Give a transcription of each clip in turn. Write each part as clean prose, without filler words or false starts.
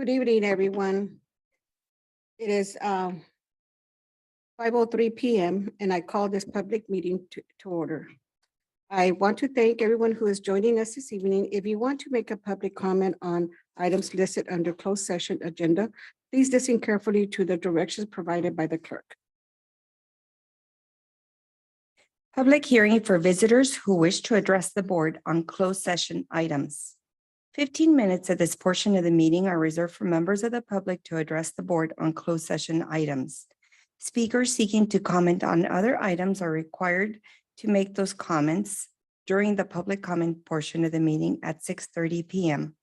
Good evening, everyone. It is 5:03 p.m. and I call this public meeting to order. I want to thank everyone who is joining us this evening. If you want to make a public comment on items listed under closed session agenda, please listen carefully to the directions provided by the clerk. Public hearing for visitors who wish to address the board on closed session items. 15 minutes of this portion of the meeting are reserved for members of the public to address the board on closed session items. Speakers seeking to comment on other items are required to make those comments during the public comment portion of the meeting at 6:30 p.m.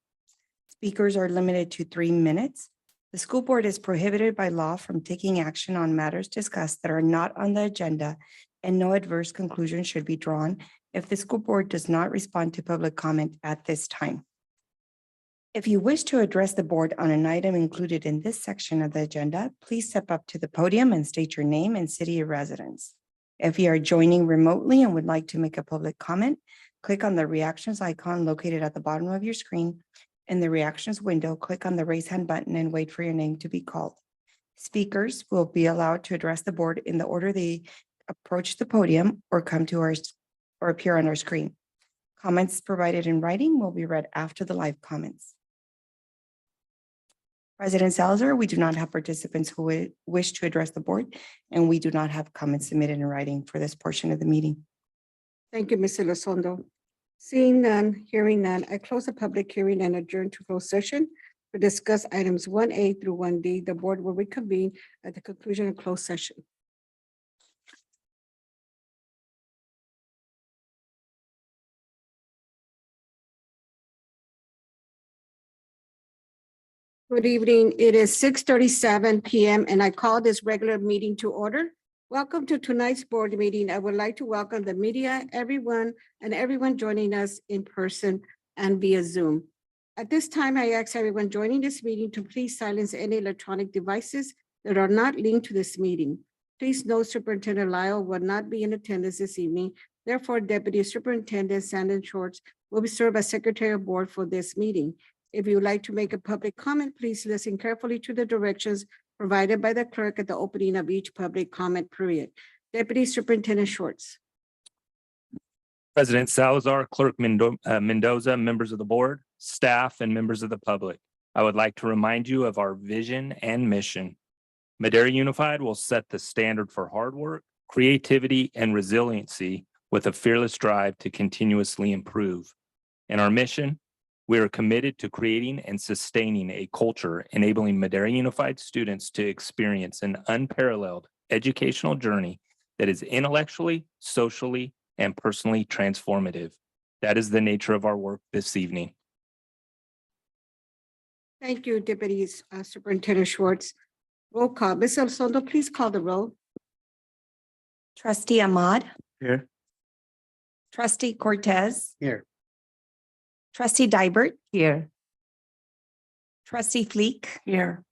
Speakers are limited to 3 minutes. The school board is prohibited by law from taking action on matters discussed that are not on the agenda, and no adverse conclusion should be drawn if the school board does not respond to public comment at this time. If you wish to address the board on an item included in this section of the agenda, please step up to the podium and state your name and city of residence. If you are joining remotely and would like to make a public comment, click on the reactions icon located at the bottom of your screen. In the reactions window, click on the raise hand button and wait for your name to be called. Speakers will be allowed to address the board in the order they approach the podium or come to or appear on our screen. Comments provided in writing will be read after the live comments. President Salazar, we do not have participants who wish to address the board, and we do not have comments submitted in writing for this portion of the meeting. Thank you, Mr. Elizondo. Seeing none, hearing none, I close the public hearing and adjourn to closed session to discuss items 1A through 1D. The board will reconvene at the conclusion of closed session. Good evening. It is 6:37 p.m. and I call this regular meeting to order. Welcome to tonight's board meeting. I would like to welcome the media, everyone joining us in person and via Zoom. At this time, I ask everyone joining this meeting to please silence any electronic devices that are not linked to this meeting. Please note Superintendent Lyle will not be in attendance this evening. Therefore, Deputy Superintendent Sandon Schwartz will serve as Secretary of Board for this meeting. If you would like to make a public comment, please listen carefully to the directions provided by the clerk at the opening of each public comment period. Deputy Superintendent Schwartz. President Salazar, Clerk Mendoza, members of the board, staff, and members of the public. I would like to remind you of our vision and mission. Madera Unified will set the standard for hard work, creativity, and resiliency with a fearless drive to continuously improve. In our mission, we are committed to creating and sustaining a culture enabling Madera Unified students to experience an unparalleled educational journey that is intellectually, socially, and personally transformative. That is the nature of our work this evening. Thank you, Deputy Superintendent Schwartz. Roll call. Ms. Elizondo, please call the roll. Trustee Ahmad. Here. Trustee Cortez. Here. Trustee Dybert. Here. Trustee Fleek. Here.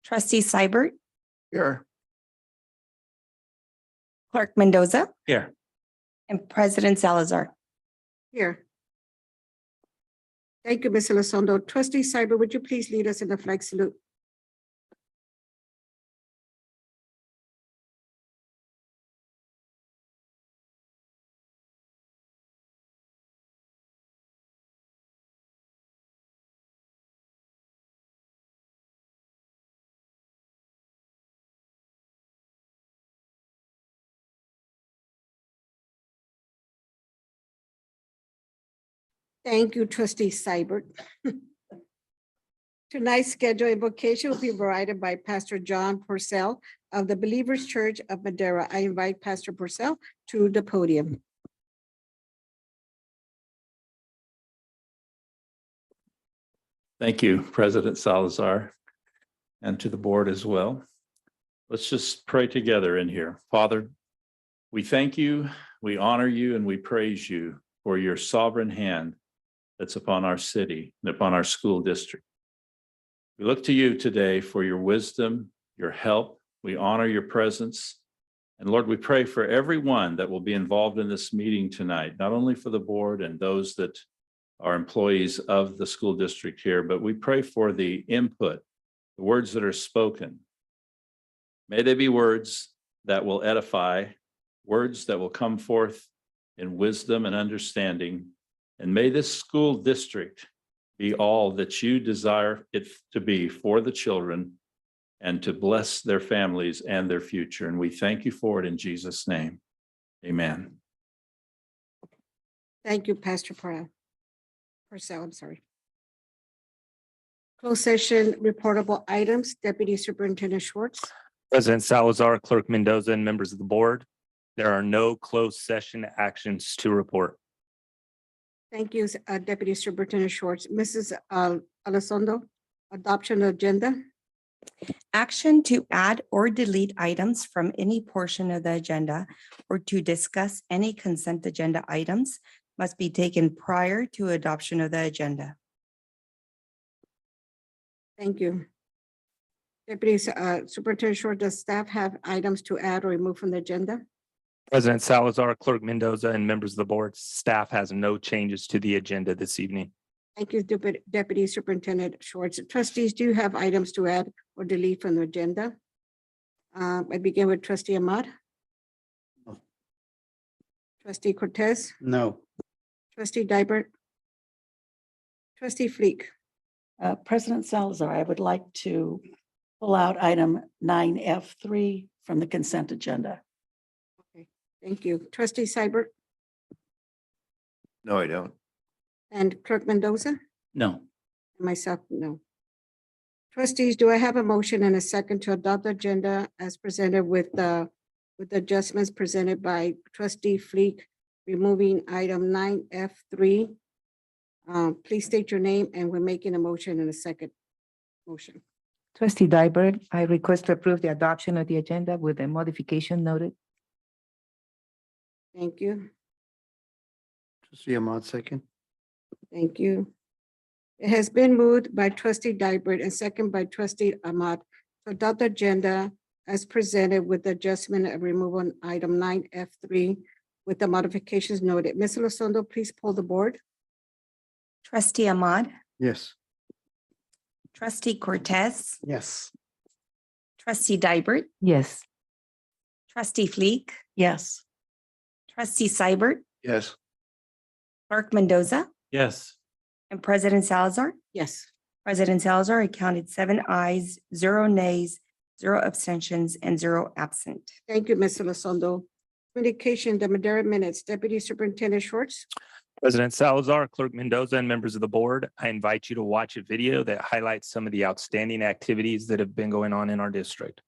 Trustee Seibert. Here. Clerk Mendoza. Here. And President Salazar. Here. Thank you, Ms. Elizondo. Trustee Seibert, would you please lead us in the flag salute? Thank you, Trustee Seibert. Tonight's scheduled invocation will be provided by Pastor John Purcell of the Believers Church of Madera. I invite Pastor Purcell to the podium. Thank you, President Salazar, and to the board as well. Let's just pray together in here. Father, we thank you, we honor you, and we praise you for your sovereign hand that's upon our city and upon our school district. We look to you today for your wisdom, your help. We honor your presence. And Lord, we pray for everyone that will be involved in this meeting tonight, not only for the board and those that our employees of the school district here, but we pray for the input, the words that are spoken. May they be words that will edify, words that will come forth in wisdom and understanding. And may this school district be all that you desire it to be for the children and to bless their families and their future. And we thank you for it in Jesus' name. Amen. Thank you, Pastor Purcell, I'm sorry. Closed session reportable items, Deputy Superintendent Schwartz. President Salazar, Clerk Mendoza, and members of the board, there are no closed session actions to report. Thank you, Deputy Superintendent Schwartz. Mrs. Elizondo, adoption agenda. Action to add or delete items from any portion of the agenda or to discuss any consent agenda items must be taken prior to adoption of the agenda. Thank you. Deputy Superintendent Schwartz, does staff have items to add or remove from the agenda? President Salazar, Clerk Mendoza, and members of the board, staff has no changes to the agenda this evening. Thank you, Deputy Superintendent Schwartz. Trustees, do you have items to add or delete from the agenda? I begin with Trustee Ahmad. No. Trustee Cortez, No. Trustee Dybert, Trustee Fleek. President Salazar, I would like to pull out item 9F3 from the consent agenda. Thank you. Trustee Seibert No, I don't. and Clerk Mendoza? No. Myself, no. Trustees, do I have a motion and a second to adopt the agenda as presented with the adjustments presented by Trustee Fleek, removing item 9F3? Please state your name, and we're making a motion and a second motion. Trustee Dybert, I request to approve the adoption of the agenda with the modification noted. Thank you. Trustee Ahmad, second. Thank you. It has been moved by Trustee Dybert and second by Trustee Ahmad to adopt the agenda as presented with the adjustment of removal on item 9F3 with the modifications noted. Ms. Elizondo, please pull the board. Trustee Ahmad, Yes. Trustee Cortez, Yes. Trustee Dybert, Yes. Trustee Fleek, Yes. Trustee Seibert, Yes. Clerk Mendoza, Yes. and President Salazar. Yes. President Salazar, I counted 7 ayes, 0 nays, 0 abstentions, and 0 absent. Thank you, Ms. Elizondo. Communication, the Madera minutes, Deputy Superintendent Schwartz. President Salazar, Clerk Mendoza, and members of the board, I invite you to watch a video that highlights some of the outstanding activities that have been going on in our district.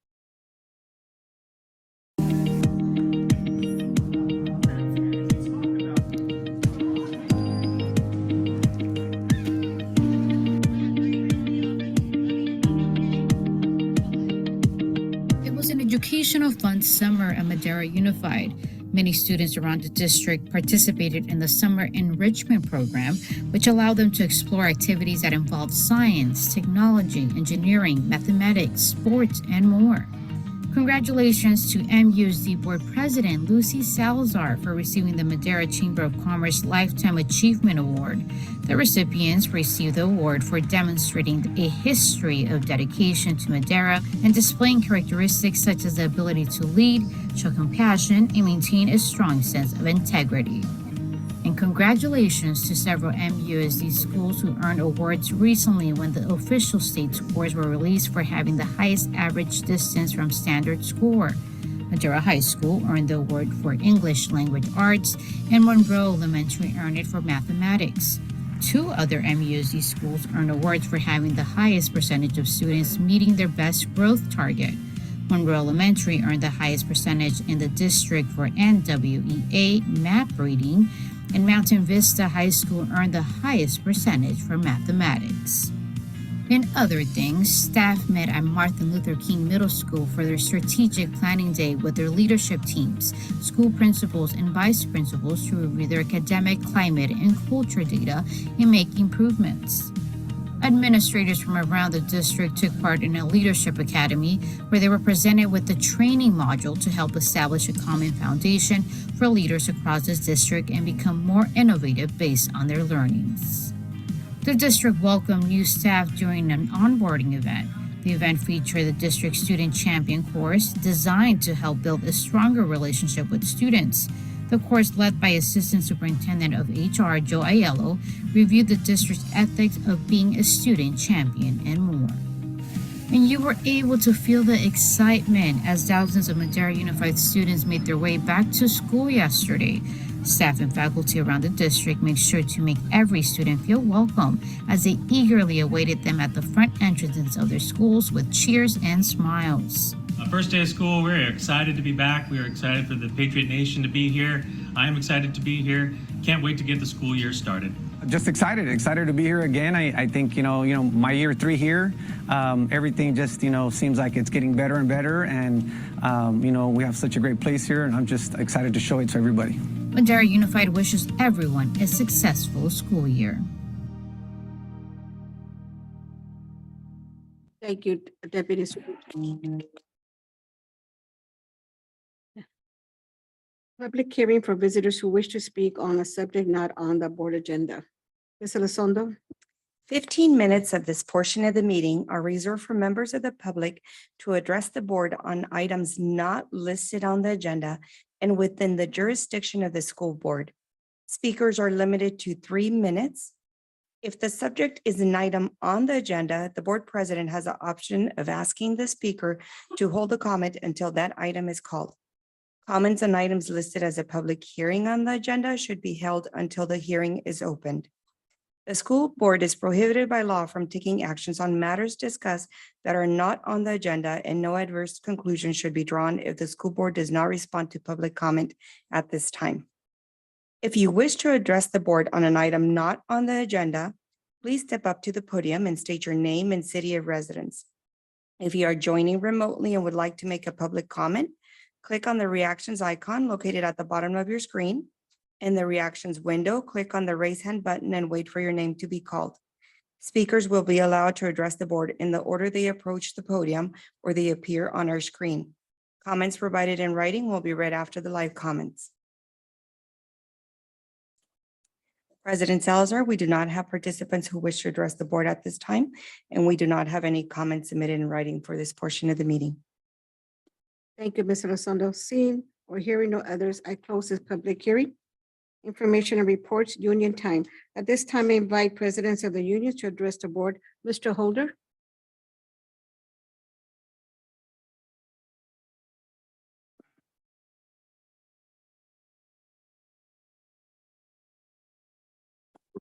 It was an educational fun summer at Madera Unified. Many students around the district participated in the summer enrichment program, which allowed them to explore activities that involved science, technology, engineering, mathematics, sports, and more. Congratulations to MUSD Board President Lucy Salazar for receiving the Madera Chamber of Commerce Lifetime Achievement Award. The recipients received the award for demonstrating a history of dedication to Madera and displaying characteristics such as the ability to lead, show compassion, and maintain a strong sense of integrity. And congratulations to several MUSD schools who earned awards recently when the official state scores were released for having the highest average distance from standard score. Madera High School earned the award for English Language Arts, and Monroe Elementary earned it for mathematics. 2 other MUSD schools earned awards for having the highest percentage of students meeting their best growth target. Monroe Elementary earned the highest percentage in the district for NWEA map reading, and Mountain Vista High School earned the highest percentage for mathematics. In other things, staff met at Martin Luther King Middle School for their strategic planning day with their leadership teams, school principals, and vice principals to review their academic, climate, and culture data and make improvements. Administrators from around the district took part in a leadership academy where they were presented with the training module to help establish a common foundation for leaders across the district and become more innovative based on their learnings. The district welcomed new staff during an onboarding event. The event featured the district student champion course designed to help build a stronger relationship with students. The course, led by Assistant Superintendent of HR Joe Aiello, reviewed the district's ethics of being a student champion and more. And you were able to feel the excitement as thousands of Madera Unified students made their way back to school yesterday. Staff and faculty around the district made sure to make every student feel welcome as they eagerly awaited them at the front entrances of their schools with cheers and smiles. First day of school, we're excited to be back. We are excited for the Patriot Nation to be here. I'm excited to be here. Can't wait to get the school year started. Just excited to be here again. I think, my year 3 here, everything just, seems like it's getting better and better. And, we have such a great place here, and I'm just excited to show it to everybody. Madera Unified wishes everyone a successful school year. Thank you, Deputy Superintendent. Public hearing for visitors who wish to speak on a subject not on the board agenda. Ms. Elizondo? 15 minutes of this portion of the meeting are reserved for members of the public to address the board on items not listed on the agenda and within the jurisdiction of the school board. Speakers are limited to 3 minutes. If the subject is an item on the agenda, the board president has the option of asking the speaker to hold a comment until that item is called. Comments on items listed as a public hearing on the agenda should be held until the hearing is opened. The school board is prohibited by law from taking actions on matters discussed that are not on the agenda, and no adverse conclusion should be drawn if the school board does not respond to public comment at this time. If you wish to address the board on an item not on the agenda, please step up to the podium and state your name and city of residence. If you are joining remotely and would like to make a public comment, click on the reactions icon located at the bottom of your screen. In the reactions window, click on the raise hand button and wait for your name to be called. Speakers will be allowed to address the board in the order they approach the podium or they appear on our screen. Comments provided in writing will be read after the live comments. President Salazar, we do not have participants who wish to address the board at this time, and we do not have any comments submitted in writing for this portion of the meeting. Thank you, Ms. Elizondo. Seeing or hearing no others, I close this public hearing. Information and reports, union time. At this time, I invite presidents of the unions to address the board. Mr. Holder?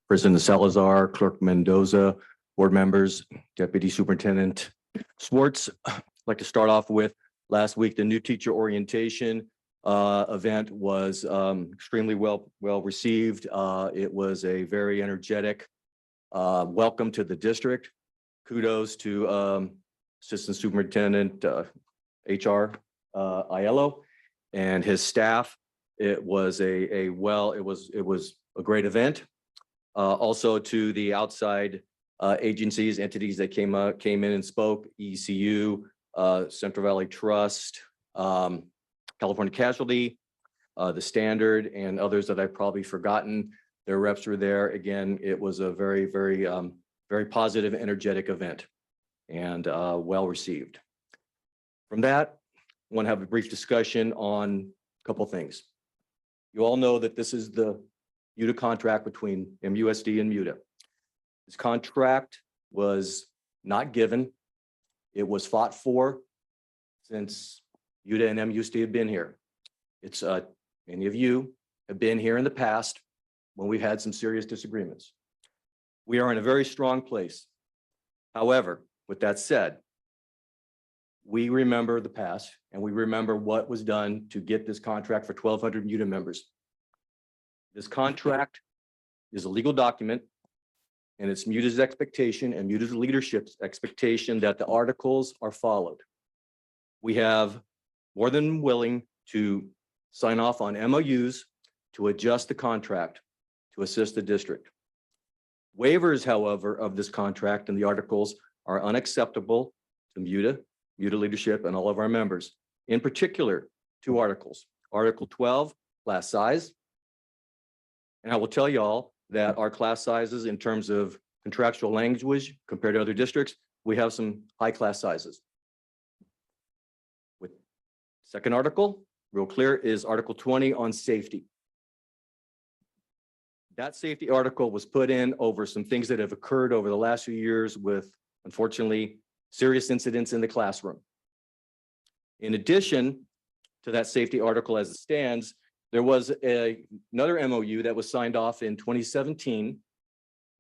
President Salazar, Clerk Mendoza, board members, Deputy Superintendent Swartz. I'd like to start off with last week, the new teacher orientation event was extremely well received. It was a very energetic welcome to the district. Kudos to Assistant Superintendent HR Aiello and his staff. It was it was a great event. Also to the outside agencies, entities that came in and spoke, ECU, Central Valley Trust, California Casualty, the Standard, and others that I've probably forgotten. Their reps were there. Again, it was a very, very positive, energetic event and well received. From that, I want to have a brief discussion on a couple things. You all know that this is the MUTA contract between MUSD and MUTA. This contract was not given. It was fought for since MUTA and MUSD have been here. It's many of you have been here in the past when we've had some serious disagreements. We are in a very strong place. However, with that said, we remember the past and we remember what was done to get this contract for 1,200 MUTA members. This contract is a legal document, and it's MUTA's expectation and MUTA's leadership's expectation that the articles are followed. We have more than willing to sign off on MOUs to adjust the contract to assist the district. Waivers, however, of this contract and the articles are unacceptable to MUTA leadership, and all of our members. In particular, two articles. Article 12, class size. And I will tell you all that our class sizes in terms of contractual language compared to other districts, we have some high class sizes. With second article, real clear, is Article 20 on safety. That safety article was put in over some things that have occurred over the last few years with, unfortunately, serious incidents in the classroom. In addition to that safety article as it stands, there was another MOU that was signed off in 2017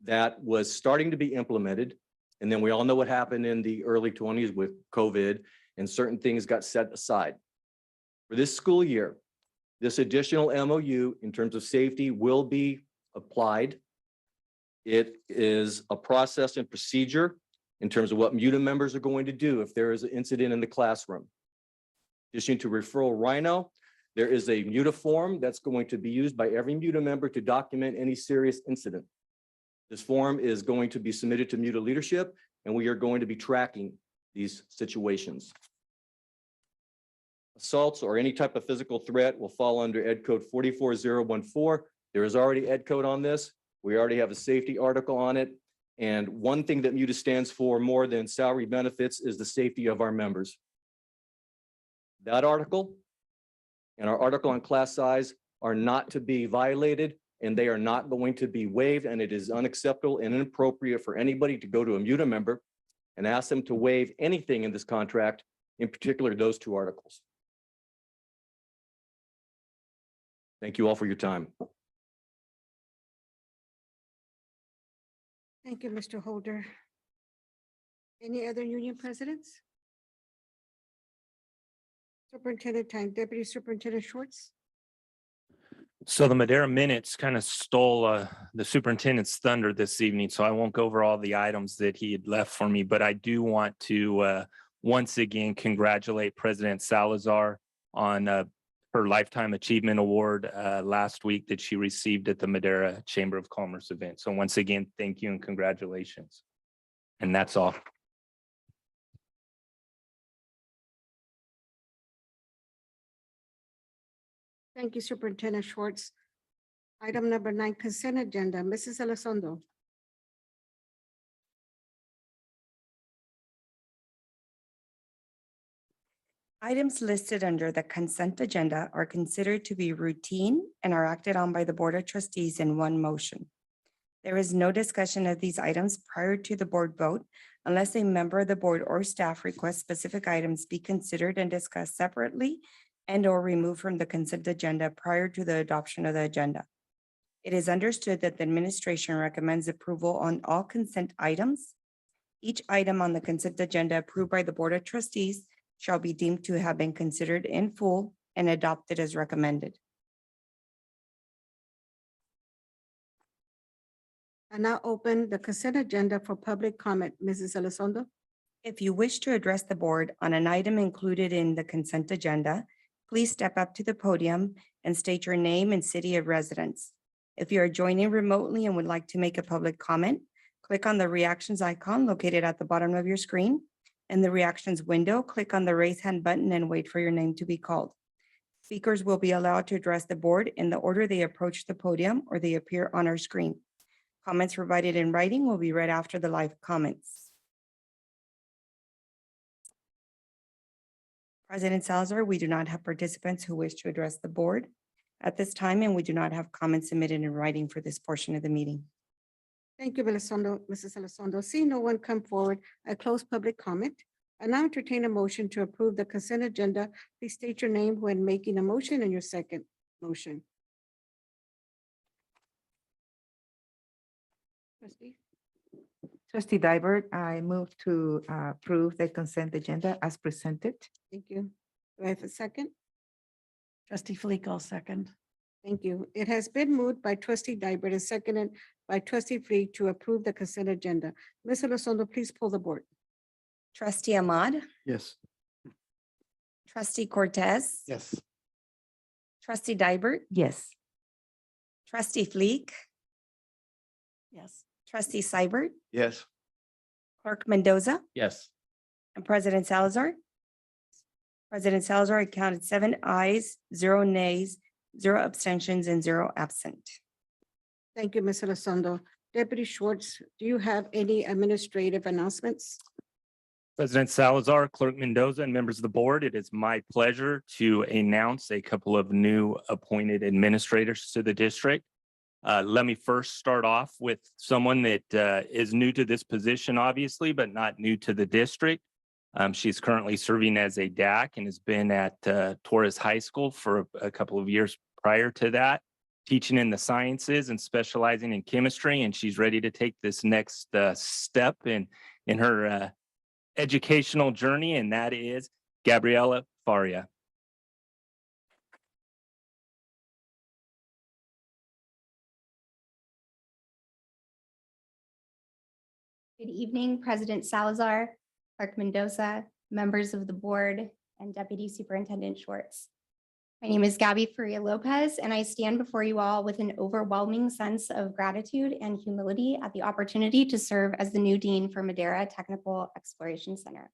that was starting to be implemented. And then we all know what happened in the early 20s with COVID, and certain things got set aside. For this school year, this additional MOU in terms of safety will be applied. It is a process and procedure in terms of what MUTA members are going to do if there is an incident in the classroom. In addition to referral Rhino, there is a MUTA form that's going to be used by every MUTA member to document any serious incident. This form is going to be submitted to MUTA leadership, and we are going to be tracking these situations. Assaults or any type of physical threat will fall under Ed Code 44014. There is already Ed Code on this. We already have a safety article on it. And one thing that MUTA stands for more than salary benefits is the safety of our members. That article and our article on class size are not to be violated, and they are not going to be waived, and it is unacceptable and inappropriate for anybody to go to a MUTA member and ask them to waive anything in this contract, in particular those two articles. Thank you all for your time. Thank you, Mr. Holder. Any other union presidents? Superintendent Time, Deputy Superintendent Schwartz. So the Madera minutes kind of stole the superintendent's thunder this evening, so I won't go over all the items that he had left for me, but I do want to once again congratulate President Salazar on her Lifetime Achievement Award last week that she received at the Madera Chamber of Commerce event. So once again, thank you and congratulations. And that's all. Thank you, Superintendent Schwartz. Item number 9, consent agenda. Mrs. Elizondo. Items listed under the consent agenda are considered to be routine and are acted on by the Board of Trustees in one motion. There is no discussion of these items prior to the board vote unless a member of the board or staff requests specific items be considered and discussed separately and or removed from the consent agenda prior to the adoption of the agenda. It is understood that the administration recommends approval on all consent items. Each item on the consent agenda approved by the Board of Trustees shall be deemed to have been considered in full and adopted as recommended. I now open the consent agenda for public comment. Mrs. Elizondo. If you wish to address the board on an item included in the consent agenda, please step up to the podium and state your name and city of residence. If you are joining remotely and would like to make a public comment, click on the reactions icon located at the bottom of your screen. In the reactions window, click on the raise hand button and wait for your name to be called. Speakers will be allowed to address the board in the order they approach the podium or they appear on our screen. Comments provided in writing will be read after the live comments. President Salazar, we do not have participants who wish to address the board at this time, and we do not have comments submitted in writing for this portion of the meeting. Thank you, Mrs. Elizondo. See no one come forward. I close public comment. I now entertain a motion to approve the consent agenda. Please state your name when making a motion and your second motion. Trustee. Trustee Dybert, I move to approve the consent agenda as presented. Thank you. Do I have a second? Trustee Fleek, second. Thank you. It has been moved by Trustee Dybert and seconded by Trustee Fleek to approve the consent agenda. Ms. Elizondo, please pull the board. Trustee Ahmad, Yes. Trustee Cortez. Yes. Trustee Dybert, Yes. Trustee Fleek, Yes. Trustee Seibert, Yes. Clerk Mendoza, Yes. and President Salazar. President Salazar counted 7 ayes, 0 nays, 0 abstentions, and 0 absent. Thank you, Ms. Elizondo. Deputy Schwartz, do you have any administrative announcements? President Salazar, Clerk Mendoza, and members of the board, it is my pleasure to announce a couple of new appointed administrators to the district. Let me first start off with someone that is new to this position, obviously, but not new to the district. She's currently serving as a DAC and has been at Torres High School for a couple of years prior to that, teaching in the sciences and specializing in chemistry. And she's ready to take this next step in her educational journey, and that is Gabriela Faria. Good evening, President Salazar, Clerk Mendoza, members of the board, and Deputy Superintendent Schwartz. My name is Gabby Faria Lopez, and I stand before you all with an overwhelming sense of gratitude and humility at the opportunity to serve as the new Dean for Madera Technical Exploration Center.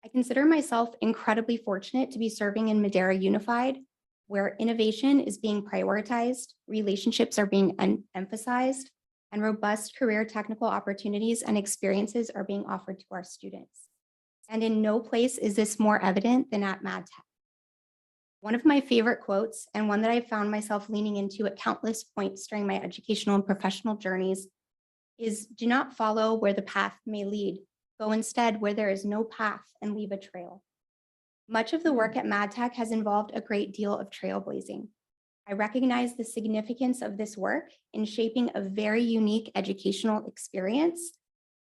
I consider myself incredibly fortunate to be serving in Madera Unified, where innovation is being prioritized, relationships are being emphasized, and robust career technical opportunities and experiences are being offered to our students. And in no place is this more evident than at MadTech. One of my favorite quotes, and one that I found myself leaning into at countless points during my educational and professional journeys, is do not follow where the path may lead. Go instead where there is no path and leave a trail. Much of the work at MadTech has involved a great deal of trailblazing. I recognize the significance of this work in shaping a very unique educational experience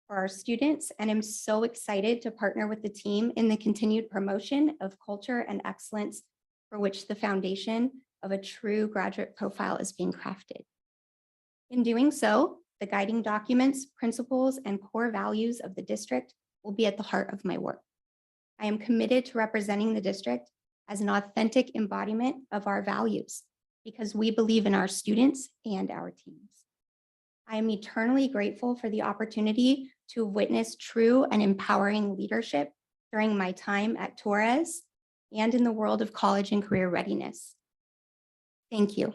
for our students, and I'm so excited to partner with the team in the continued promotion of culture and excellence for which the foundation of a true graduate profile is being crafted. In doing so, the guiding documents, principles, and core values of the district will be at the heart of my work. I am committed to representing the district as an authentic embodiment of our values because we believe in our students and our teams. I am eternally grateful for the opportunity to witness true and empowering leadership during my time at Torres and in the world of college and career readiness. Thank you.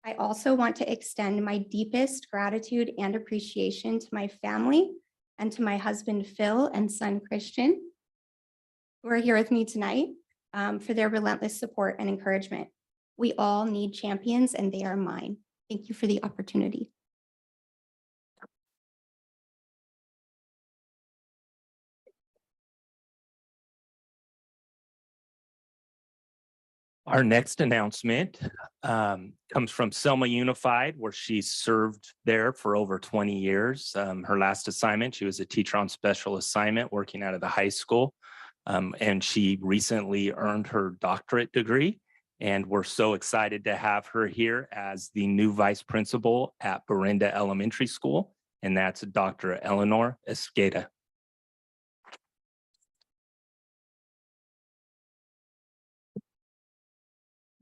I also want to extend my deepest gratitude and appreciation to my family and to my husband, Phil, and son, Christian, who are here with me tonight for their relentless support and encouragement. We all need champions, and they are mine. Thank you for the opportunity. Our next announcement comes from Selma Unified, where she served there for over 20 years. Her last assignment, she was a teacher on special assignment working out of the high school. And she recently earned her doctorate degree. And we're so excited to have her here as the new vice principal at Berenda Elementary School. And that's Dr. Eleanor Esqueda.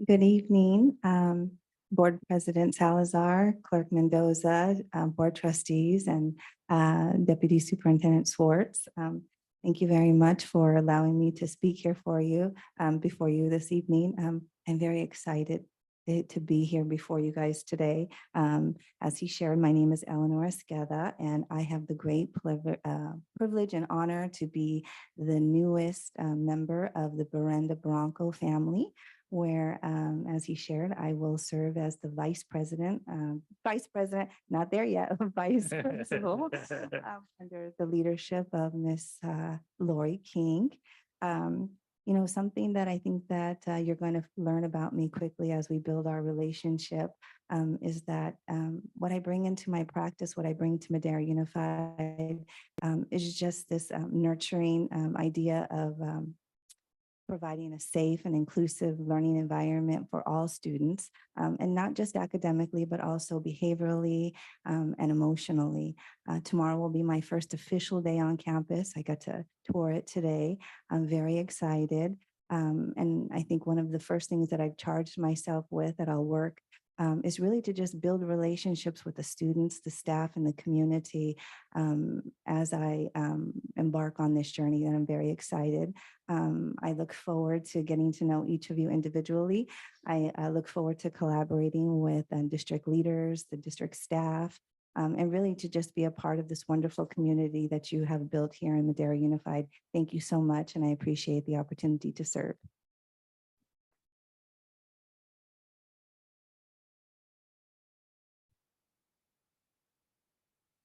Good evening, Board President Salazar, Clerk Mendoza, Board Trustees, and Deputy Superintendent Schwartz. Thank you very much for allowing me to speak here for you, before you this evening. I'm very excited to be here before you guys today. As he shared, my name is Eleanor Esqueda, and I have the great privilege and honor to be the newest member of the Berenda Bronco family, where, as he shared, I will serve as the vice president, not there yet, vice principal, under the leadership of Miss Lori King. You know, something that I think that you're going to learn about me quickly as we build our relationship is that what I bring into my practice, what I bring to Madera Unified is just this nurturing idea of providing a safe and inclusive learning environment for all students, and not just academically, but also behaviorally and emotionally. Tomorrow will be my first official day on campus. I got to tour it today. I'm very excited. And I think one of the first things that I've charged myself with that I'll work is really to just build relationships with the students, the staff, and the community as I embark on this journey. And I'm very excited. I look forward to getting to know each of you individually. I look forward to collaborating with district leaders, the district staff, and really to just be a part of this wonderful community that you have built here in Madera Unified. Thank you so much, and I appreciate the opportunity to serve.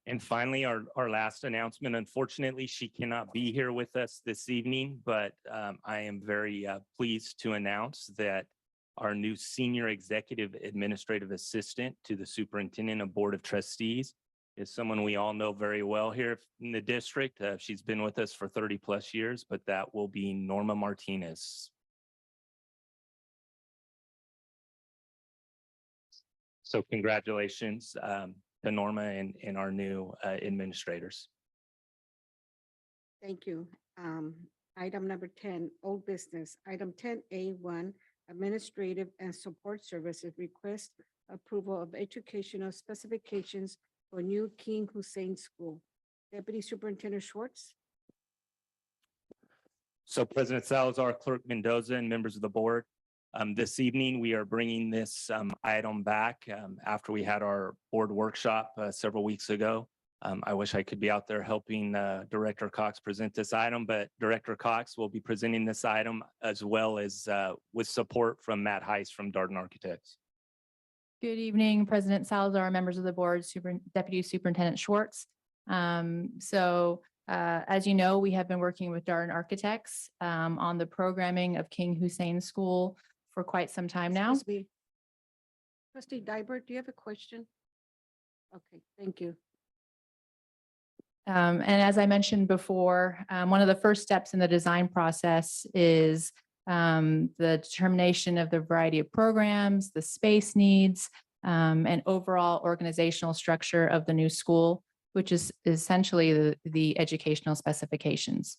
And finally, our last announcement, unfortunately, she cannot be here with us this evening, but I am very pleased to announce that our new Senior Executive Administrative Assistant to the Superintendent of Board of Trustees is someone we all know very well here in the district. She's been with us for 30+ years, but that will be Norma Martinez. So congratulations to Norma and our new administrators. Thank you. Item number 10, old business. Item 10A1, administrative and support services request approval of educational specifications for new King Hussein School. Deputy Superintendent Schwartz. So President Salazar, Clerk Mendoza, and members of the board, this evening, we are bringing this item back after we had our board workshop several weeks ago. I wish I could be out there helping Director Cox present this item, but Director Cox will be presenting this item as well as with support from Matt Heiss from Darden Architects. Good evening, President Salazar, members of the board, Deputy Superintendent Schwartz. As you know, we have been working with Darden Architects on the programming of King Hussein School for quite some time now. Excuse me. Trustee Dybert, do you have a question? Okay, thank you. And as I mentioned before, one of the first steps in the design process is the determination of the variety of programs, the space needs, and overall organizational structure of the new school, which is essentially the educational specifications.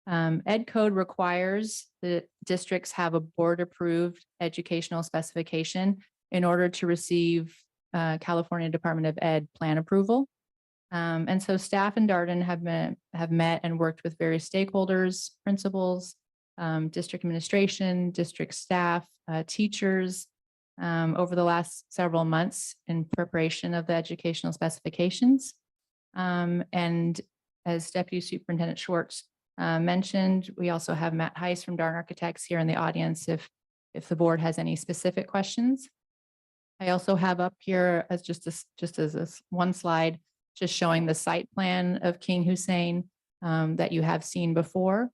Ed Code requires that districts have a board-approved educational specification in order to receive California Department of Ed plan approval. And so staff in Darden have met and worked with various stakeholders, principals, district administration, district staff, teachers over the last several months in preparation of the educational specifications. And as Deputy Superintendent Schwartz mentioned, we also have Matt Heiss from Darden Architects here in the audience if the board has any specific questions. I also have up here as just as this one slide, just showing the site plan of King Hussein that you have seen before,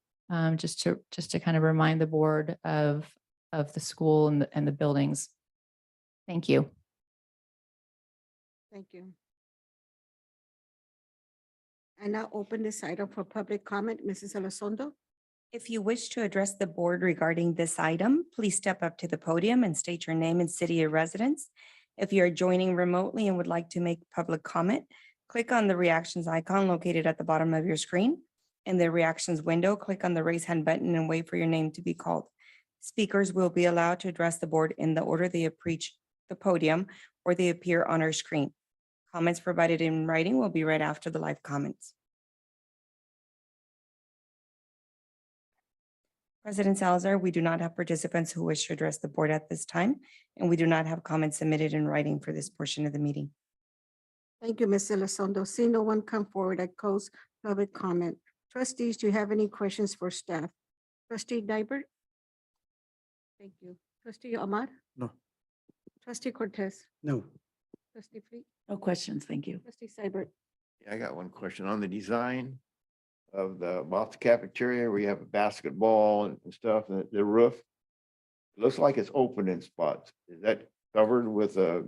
just to kind of remind the board of the school and the buildings. Thank you. Thank you. I now open this item for public comment. Mrs. Elizondo. If you wish to address the board regarding this item, please step up to the podium and state your name and city of residence. If you are joining remotely and would like to make public comment, click on the reactions icon located at the bottom of your screen. In the reactions window, click on the raise hand button and wait for your name to be called. Speakers will be allowed to address the board in the order they approach the podium or they appear on our screen. Comments provided in writing will be read after the live comments. President Salazar, we do not have participants who wish to address the board at this time, and we do not have comments submitted in writing for this portion of the meeting. Thank you, Ms. Elizondo. See no one come forward, I close public comment. Trustees, do you have any questions for staff? Trustee Dybert? Thank you. Trustee Ahmad? No. Trustee Cortez? No. Trustee Fleet? No questions, thank you. Trustee Seibert? Yeah, I got one question on the design of the cafeteria where you have a basketball and stuff, and the roof. It looks like it's open in spots. Is that covered with a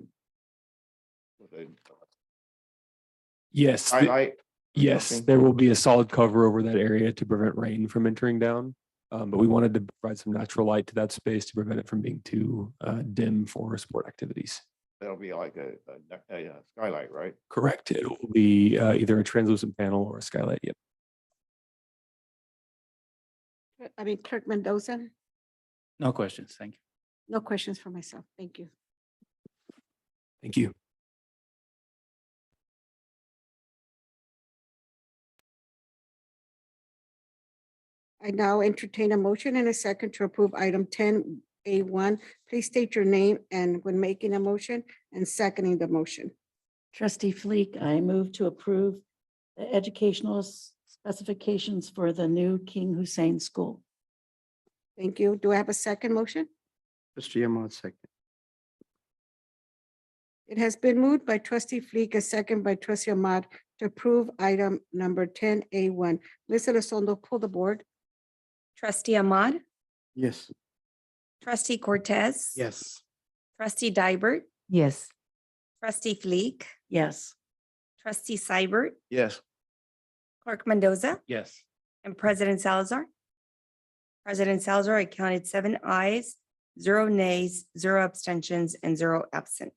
Yes, highlight? yes, something? there will be a solid cover over that area to prevent rain from entering down. But we wanted to provide some natural light to that space to prevent it from being too dim for sport activities. That'll be like a skylight, right? Correct. It will be either a translucent panel or a skylight. Yep. Clerk Mendoza? No questions. Thank you. No questions for myself. Thank you. Thank you. I now entertain a motion and a second to approve item 10A1. Please state your name and when making a motion and seconding the motion. Trustee Fleek, I move to approve the educational specifications for the new King Hussein School. Thank you. Do I have a second motion? Trustee Ahmad, second. It has been moved by trustee Fleek, a second by trustee Ahmad to approve item number 10A1. Ms. Elizondo, pull the board. Trustee Ahmad, Yes. trustee Cortez. Yes. Trustee Dybert, Yes. trustee Fleek, Yes. trustee Seibert, Yes. clerk Mendoza, Yes. and President Salazar. President Salazar, I counted 7 ayes, 0 nays, 0 abstentions, and 0 absent.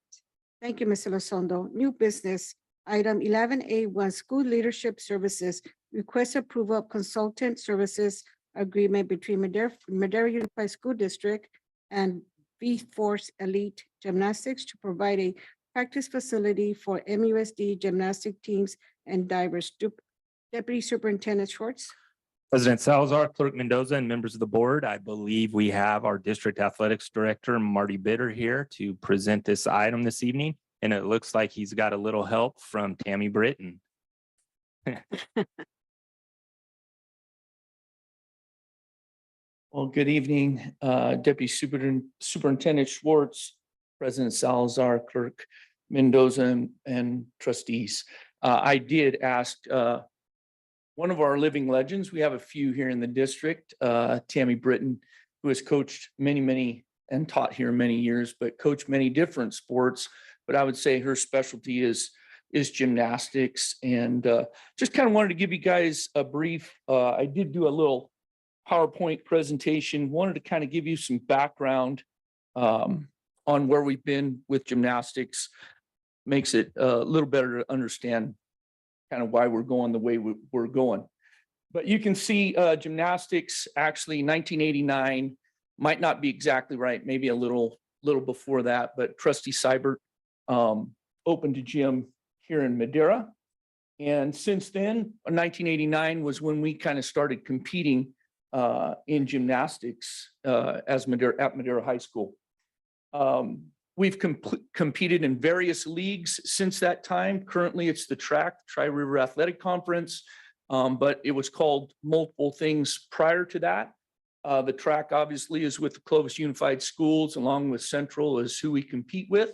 Thank you, Ms. Elizondo. New business, item 11A1, school leadership services. Request approval of consultant services agreement between Madera Unified School District and V-Force Elite Gymnastics to provide a practice facility for MUSD gymnastic teams and divers. Deputy Superintendent Schwartz. President Salazar, Clerk Mendoza, and members of the board, I believe we have our District Athletics Director, Marty Bitter, here to present this item this evening. And it looks like he's got a little help from Tammy Britton. Well, good evening, Deputy Superintendent Schwartz, President Salazar, Clerk Mendoza, and trustees. I did ask one of our living legends. We have a few here in the district, Tammy Britton, who has coached many, and taught here many years, but coached many different sports. But I would say her specialty is gymnastics. And just kind of wanted to give you guys a brief. I did do a little PowerPoint presentation, wanted to kind of give you some background on where we've been with gymnastics. Makes it a little better to understand kind of why we're going the way we're going. But you can see gymnastics actually 1989, might not be exactly right, maybe a little before that, but Trustee Seibert opened a gym here in Madera. And since then, 1989 was when we kind of started competing in gymnastics at Madera High School. We've competed in various leagues since that time. Currently, it's the track, Tri-River Athletic Conference, but it was called multiple things prior to that. The track obviously is with the Clovis Unified Schools, along with Central is who we compete with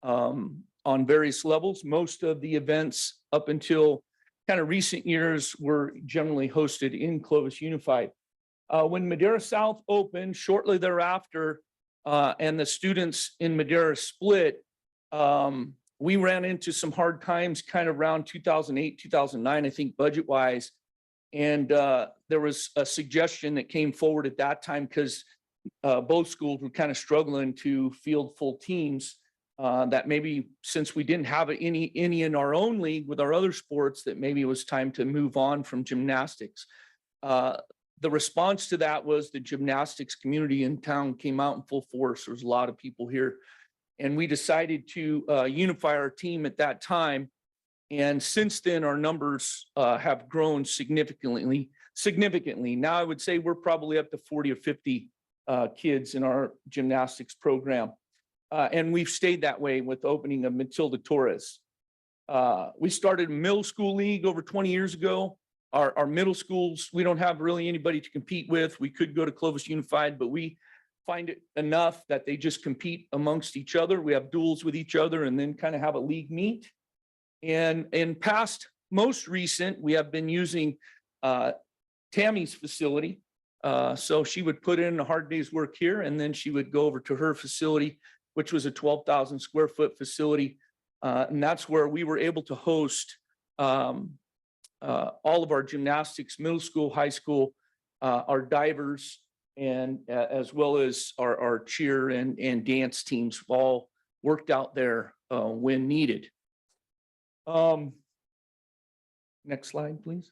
on various levels. Most of the events up until kind of recent years were generally hosted in Clovis Unified. When Madera South opened shortly thereafter, and the students in Madera split, we ran into some hard times kind of around 2008, 2009, I think budget-wise. And there was a suggestion that came forward at that time because both schools were kind of struggling to field full teams, that maybe since we didn't have any in our own league with our other sports, that maybe it was time to move on from gymnastics. The response to that was the gymnastics community in town came out in full force. There was a lot of people here. And we decided to unify our team at that time. And since then, our numbers have grown significantly. Now, I would say we're probably up to 40 or 50 kids in our gymnastics program. And we've stayed that way with the opening of Matilda Torres. We started a middle school league over 20 years ago. Our middle schools, we don't have really anybody to compete with. We could go to Clovis Unified, but we find it enough that they just compete amongst each other. We have duels with each other and then kind of have a league meet. And in past, most recent, we have been using Tammy's facility. So she would put in a hard day's work here, and then she would go over to her facility, which was a 12,000 square foot facility. And that's where we were able to host all of our gymnastics, middle school, high school, our divers, and as well as our cheer and dance teams all worked out there when needed. Next slide, please.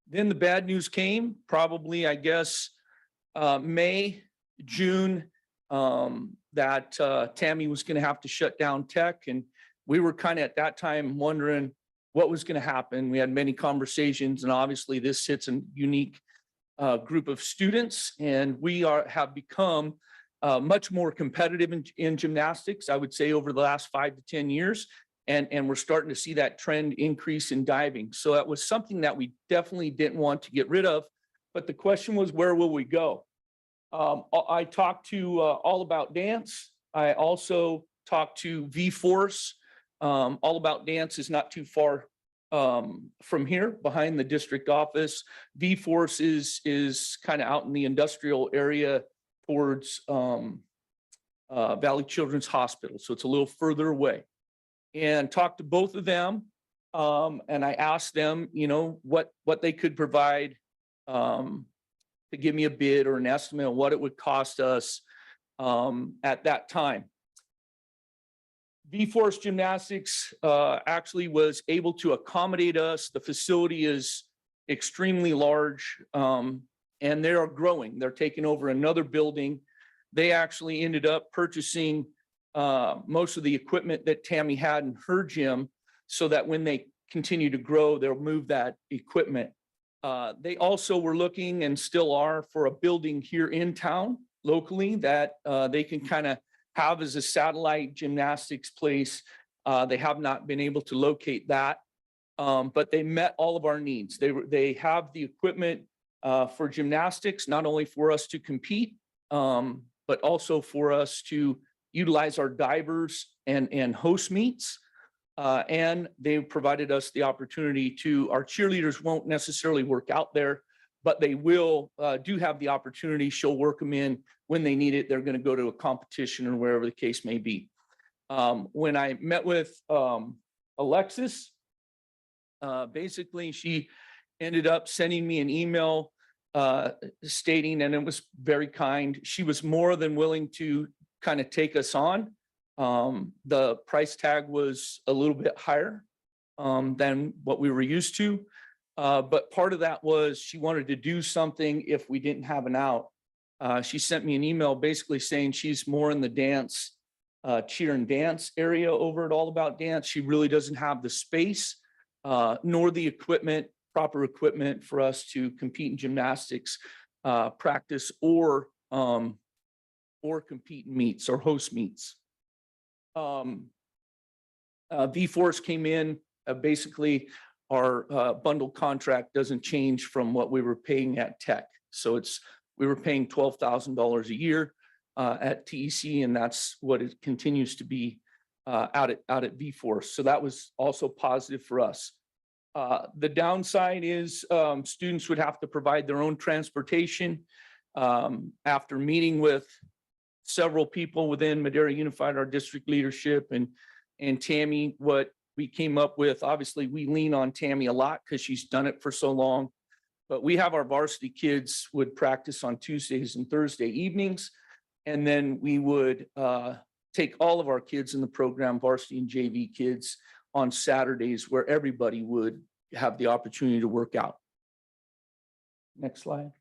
Then the bad news came, probably, I guess, May, June that Tammy was going to have to shut down tech. And we were kind of at that time wondering what was going to happen. We had many conversations, and obviously this hits a unique group of students, and we have become much more competitive in gymnastics, I would say, over the last 5 to 10 years. And we're starting to see that trend increase in diving. So that was something that we definitely didn't want to get rid of. But the question was, where will we go? I talked to All About Dance. I also talked to V-Force. All About Dance is not too far from here, behind the district office. V-Force is kind of out in the industrial area towards Valley Children's Hospital. So it's a little further away. And talked to both of them. And I asked them, you know, what they could provide to give me a bid or an estimate of what it would cost us at that time. V-Force Gymnastics actually was able to accommodate us. The facility is extremely large, and they are growing. They're taking over another building. They actually ended up purchasing most of the equipment that Tammy had in her gym, so that when they continue to grow, they'll move that equipment. They also were looking, and still are, for a building here in town locally that they can kind of have as a satellite gymnastics place. They have not been able to locate that, but they met all of our needs. They have the equipment for gymnastics, not only for us to compete, but also for us to utilize our divers and host meets. And they provided us the opportunity to, our cheerleaders won't necessarily work out there, but they will do have the opportunity. She'll work them in when they need it. They're going to go to a competition or wherever the case may be. When I met with Alexis, basically she ended up sending me an email stating, and it was very kind, she was more than willing to kind of take us on. The price tag was a little bit higher than what we were used to. But part of that was she wanted to do something if we didn't have an out. She sent me an email basically saying she's more in the dance, cheer and dance area over at All About Dance. She really doesn't have the space nor the equipment, proper equipment for us to compete in gymnastics, practice, or compete in meets or host meets. V-Force came in, basically our bundle contract doesn't change from what we were paying at Tech. So we were paying $12,000 a year at TEC, and that's what it continues to be out at V-Force. So that was also positive for us. The downside is students would have to provide their own transportation. After meeting with several people within Madera Unified, our district leadership, and Tammy, what we came up with, obviously we lean on Tammy a lot because she's done it for so long, but we have our varsity kids would practice on Tuesdays and Thursday evenings. And then we would take all of our kids in the program, varsity and JV kids, on Saturdays, where everybody would have the opportunity to work out. Next slide.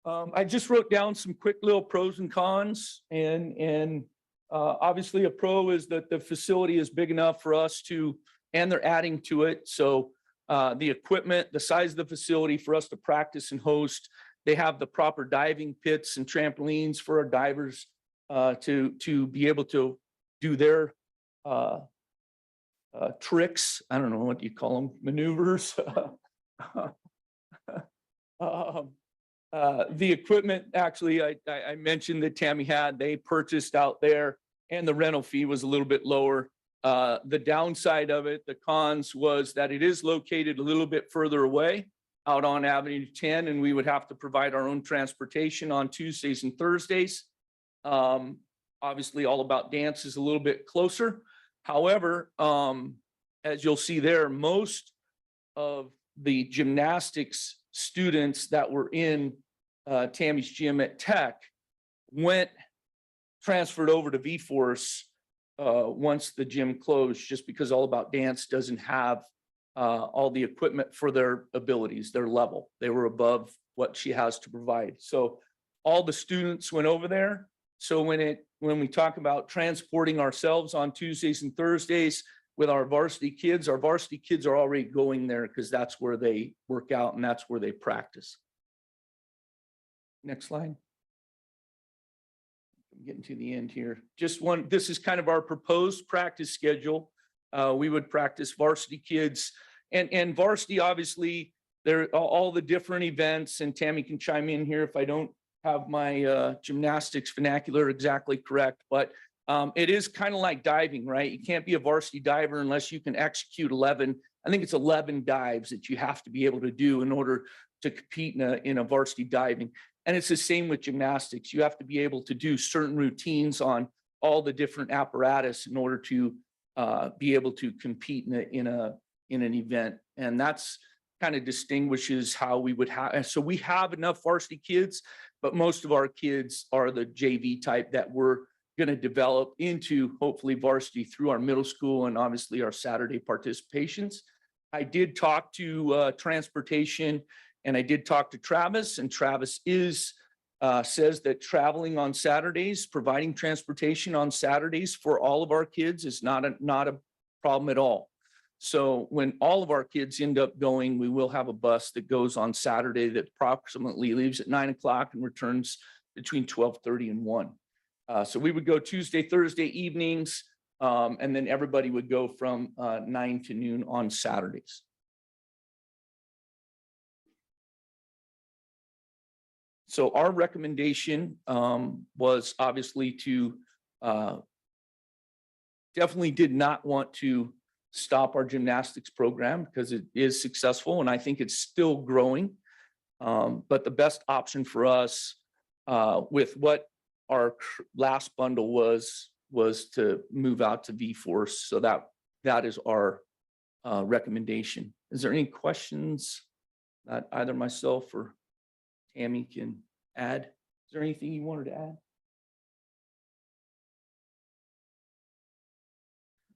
I just wrote down some quick little pros and cons, and obviously a pro is that the facility is big enough for us to, and they're adding to it. So the equipment, the size of the facility for us to practice and host, they have the proper diving pits and trampolines for our divers to be able to do their tricks. I don't know what you call them, maneuvers. The equipment, actually, I mentioned that Tammy had, they purchased out there, and the rental fee was a little bit lower. The downside of it, the cons, was that it is located a little bit further away out on Avenue 10, and we would have to provide our own transportation on Tuesdays and Thursdays. Obviously, All About Dance is a little bit closer. However, as you'll see there, most of the gymnastics students that were in Tammy's gym at Tech transferred over to V-Force once the gym closed, just because All About Dance doesn't have all the equipment for their abilities, their level. They were above what she has to provide. So all the students went over there. So when we talk about transporting ourselves on Tuesdays and Thursdays with our varsity kids are already going there because that's where they work out and that's where they practice. Next slide. I'm getting to the end here. This is kind of our proposed practice schedule. We would practice varsity kids and varsity, obviously, there are all the different events, and Tammy can chime in here if I don't have my gymnastics vernacular exactly correct, but it is kind of like diving, right? You can't be a varsity diver unless you can execute 11. I think it's 11 dives that you have to be able to do in order to compete in a varsity diving. And it's the same with gymnastics. You have to be able to do certain routines on all the different apparatus in order to be able to compete in an event. And that's kind of distinguishes how we would have. So we have enough varsity kids, but most of our kids are the JV type that we're going to develop into hopefully varsity through our middle school and obviously our Saturday participations. I did talk to transportation and I did talk to Travis, and Travis says that traveling on Saturdays, providing transportation on Saturdays for all of our kids is not a problem at all. So when all of our kids end up going, we will have a bus that goes on Saturday that approximately leaves at 9 o'clock and returns between 12:30 and 1. So we would go Tuesday, Thursday evenings, and then everybody would go from 9 to noon on Saturdays. So our recommendation was obviously to definitely did not want to stop our gymnastics program because it is successful and I think it's still growing. But the best option for us with what our last bundle was to move out to V-Force. So that is our recommendation. Is there any questions that either myself or Tammy can add? Is there anything you wanted to add?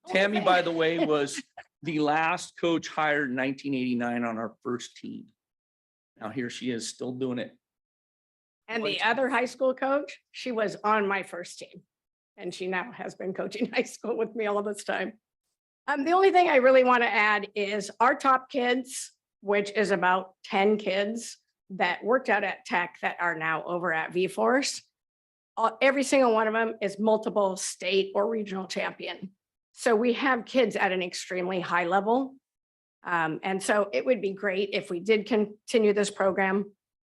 Tammy, by the way, was the last coach hired in 1989 on our first team. Now here she is still doing it. And the other high school coach, she was on my first team. And she now has been coaching high school with me all of this time. The only thing I really want to add is our top kids, which is about 10 kids that worked out at Tech that are now over at V-Force. Every single one of them is multiple state or regional champion. So we have kids at an extremely high level. And so it would be great if we did continue this program.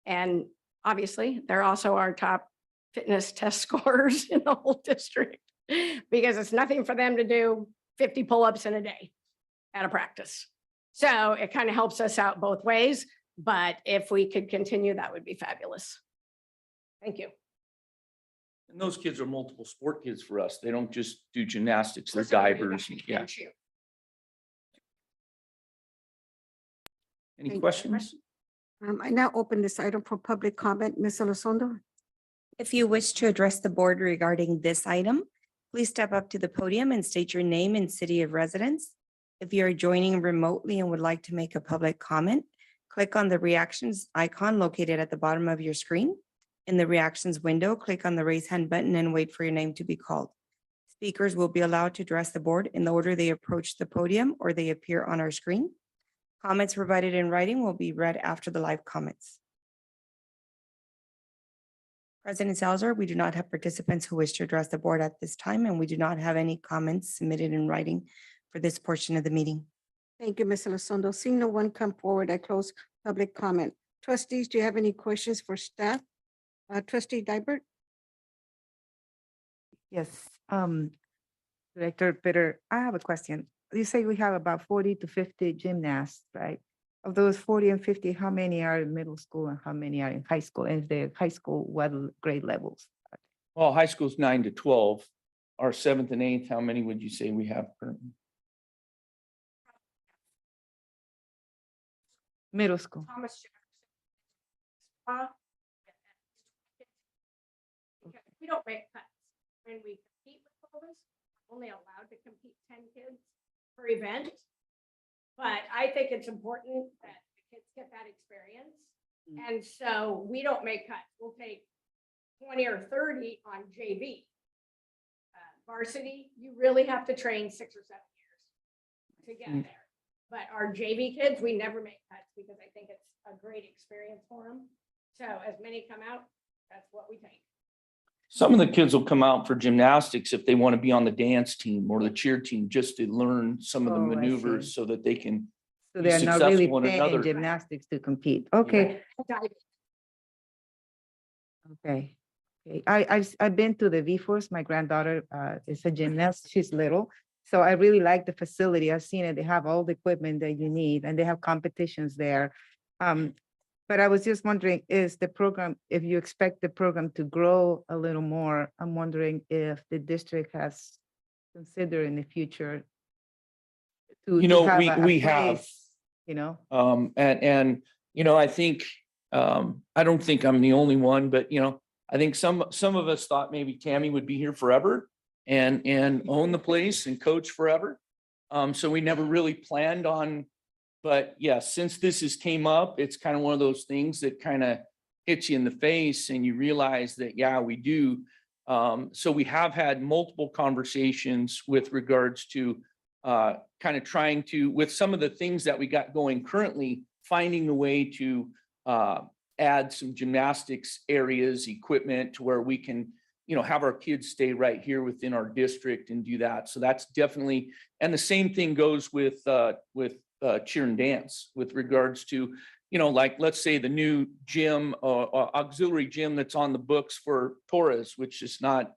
And obviously, they're also our top fitness test scorers in the whole district because it's nothing for them to do 50 pull-ups in a day at a practice. So it kind of helps us out both ways. But if we could continue, that would be fabulous. Thank you. And those kids are multiple sport kids for us. They don't just do gymnastics, they're divers. Yeah. Any Thank you. questions? I now open this item for public comment. Ms. Elizondo. If you wish to address the board regarding this item, please step up to the podium and state your name and city of residence. If you are joining remotely and would like to make a public comment, click on the reactions icon located at the bottom of your screen. In the reactions window, click on the raise hand button and wait for your name to be called. Speakers will be allowed to address the board in the order they approach the podium or they appear on our screen. Comments provided in writing will be read after the live comments. President Salazar, we do not have participants who wish to address the board at this time, and we do not have any comments submitted in writing for this portion of the meeting. Thank you, Ms. Elizondo. Seeing no one come forward, I close public comment. Trustees, do you have any questions for staff? Trustee Dybert? Yes, Director Peter, I have a question. You say we have about 40 to 50 gymnasts, right? Of those 40 and 50, how many are in middle school and how many are in high school? And if they're high school, what grade levels? Well, high school's 9 to 12. Our 7th and 8th, how many would you say we have currently? Middle school. Thomas we don't make cuts. When we compete with Clovis, we're only allowed to compete 10 kids per event. But I think it's important that the kids get that experience. And so we don't make cuts. We'll take 20 or 30 on JV. Varsity, you really have to train 6 or 7 years to get there. But our JV kids, we never make cuts because I think it's a great experience for them. So as many come out, that's what we take. Some of the kids will come out for gymnastics if they want to be on the dance team or the cheer team, just to learn some of the Oh, I maneuvers see. so that they can. So be they're not really successful in playing another- gymnastics to compete. Okay, okay. Okay, I've been to the V-Force. My granddaughter is a gymnast. She's little. So I really like the facility. I've seen it. They have all the equipment that you need and they have competitions there. But I was just wondering, is the program, if you expect the program to grow a little more, I'm wondering if the district has considered in the future to You know, have we- a we have. place, you know? You know, I think, I don't think I'm the only one, but you know, I think some of us thought maybe Tammy would be here forever and own the place and coach forever. So we never really planned on, but yeah, since this has came up, it's kind of one of those things that kind of hits you in the face and you realize that, yeah, we do. So we have had multiple conversations with regards to kind of trying to, with some of the things that we got going currently, finding a way to add some gymnastics areas, equipment to where we can, you know, have our kids stay right here within our district and do that. So that's definitely, and the same thing goes with cheer and dance with regards to, you know, like, let's say the new gym, auxiliary gym that's on the books for Torres, which is not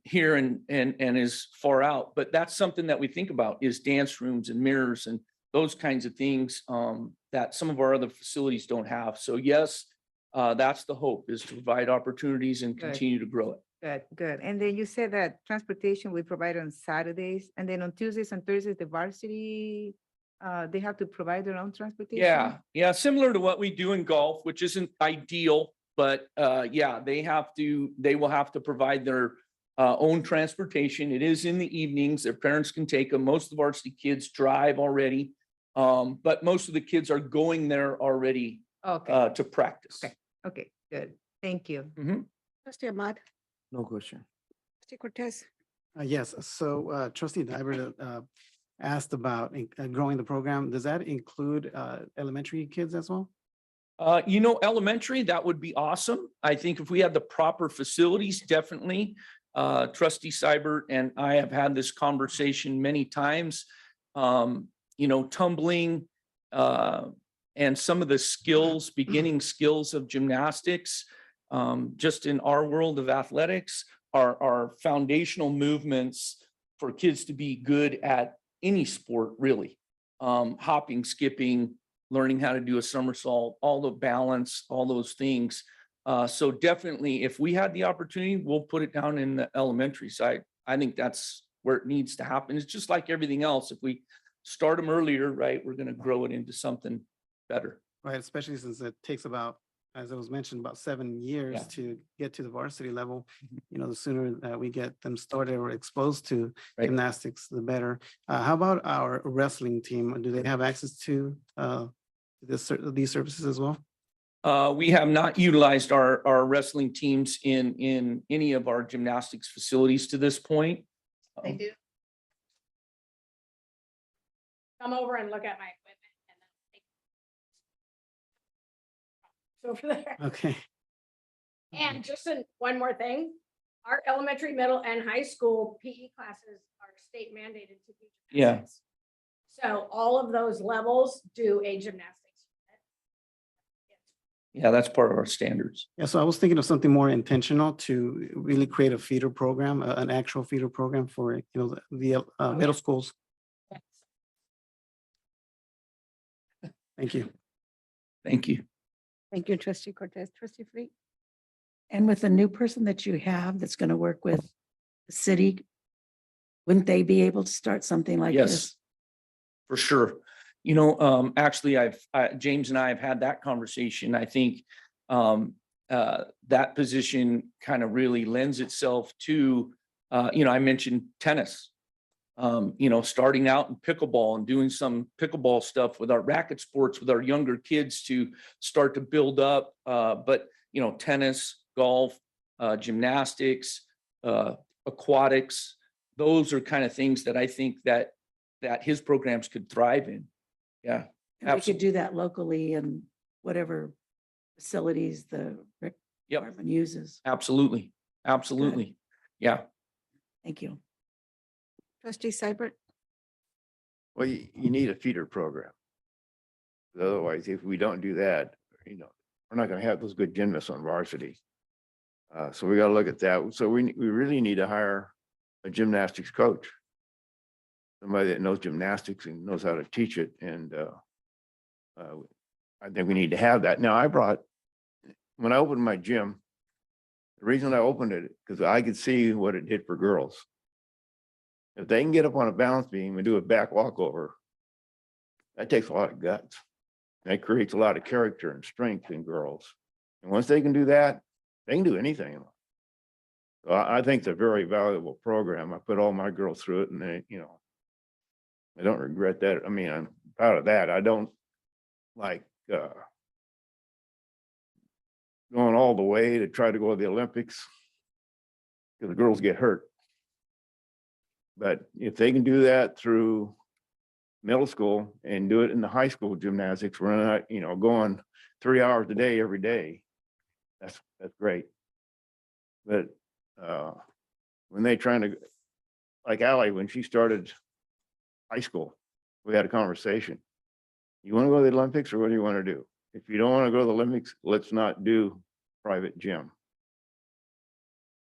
here and is far out, but that's something that we think about is dance rooms and mirrors and those kinds of things that some of our other facilities don't have. So yes, that's the hope, is to provide opportunities and Good. continue to grow it. Good, good. And then you said that transportation we provide on Saturdays, and then on Tuesdays and Thursdays, the varsity, they have to provide their own transportation? Yeah, similar to what we do in golf, which isn't ideal, but yeah, they will have to provide their own transportation. It is in the evenings. Their parents can take them. Most of the varsity kids drive already. But most of the kids are going there already Okay, to practice. okay, good. Thank you. Trustee Ahmad, No question. Trustee Cortez. Yes, so trustee Diver asked about growing the program. Does that include elementary kids as well? You know, elementary, that would be awesome. I think if we had the proper facilities, definitely. Trustee Seibert and I have had this conversation many times. You know, tumbling and some of the skills, beginning skills of gymnastics, just in our world of athletics, are foundational movements for kids to be good at any sport, really. Hopping, skipping, learning how to do a somersault, all the balance, all those things. So definitely, if we had the opportunity, we'll put it down in the elementary side. I think that's where it needs to happen. It's just like everything else. If we start them earlier, right, we're going to grow it into something better. Right, especially since it takes about, as it was mentioned, about 7 years Yeah. to get to the varsity level. You know, the sooner that we get them started or exposed to Right. gymnastics, the better. How about our wrestling team? Do they have access to these services as well? We have not utilized our wrestling teams in any of our gymnastics facilities to this point. They do. Come over and look at my equipment and then. Over there. Okay. And just one more thing, our elementary, middle and high school PE classes are state mandated to be. Yeah. gymnastics. So all of those levels do a gymnastics. Yeah, that's part of our standards. Yeah, so I was thinking of something more intentional to really create a feeder program, an actual feeder program for, you know, the middle schools. Thank you. Thank you. Thank you, trustee Cortez. Trustee Fleet. And with the new person that you have that's going to work with the city, wouldn't they be able to start something like Yes, this? for sure. You know, actually, James and I have had that conversation. I think that position kind of really lends itself to, you know, I mentioned tennis. You know, starting out in pickleball and doing some pickleball stuff with our racket sports with our younger kids to start to build up. But, you know, tennis, golf, gymnastics, aquatics. Those are kind of things that I think that his programs could thrive in. Yeah, And we could absolutely. do that locally and whatever facilities the rec Yep, department uses. absolutely, absolutely. Yeah. Thank you. Trustee Seibert? Well, you need a feeder program. Otherwise, if we don't do that, we're not gonna have those good gymnasts on varsity. So we gotta look at that. So we really need to hire a gymnastics coach. Somebody that knows gymnastics and knows how to teach it. And I think we need to have that. Now, when I opened my gym, the reason I opened it, because I could see what it did for girls. If they can get up on a balance beam and do a back walkover, that takes a lot of guts. That creates a lot of character and strength in girls. And once they can do that, they can do anything. So I think it's a very valuable program. I put all my girls through it and they, I don't regret that. I mean, I'm proud of that. I don't like going all the way to try to go to the Olympics because the girls get hurt. But if they can do that through middle school and do it in the high school gymnastics, we're not, going 3 hours a day, every day. That's great. But when they trying to, like Allie, when she started high school, we had a conversation. You want to go to the Olympics or what do you want to do? If you don't want to go to the Olympics, let's not do private gym.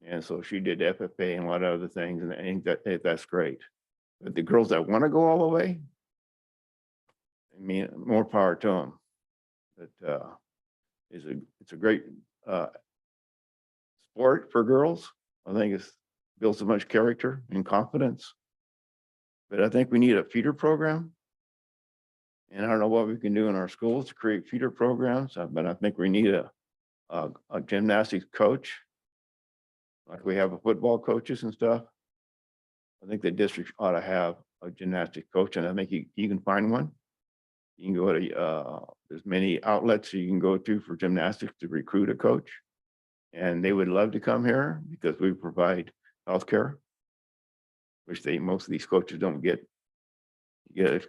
And so she did FFA and a lot of other things, and I think that's great. But the girls that want to go all the way, I mean, more power to them. But it's a great sport for girls. I think it's builds so much character and confidence. But I think we need a feeder program. And I don't know what we can do in our schools to create feeder programs, but I think we need a gymnastics coach. Like we have a football coaches and stuff. I think the district ought to have a gymnastics coach, and I think you can find one. You can go to, there's many outlets you can go to for gymnastics to recruit a coach. And they would love to come here because we provide healthcare, which most of these coaches don't get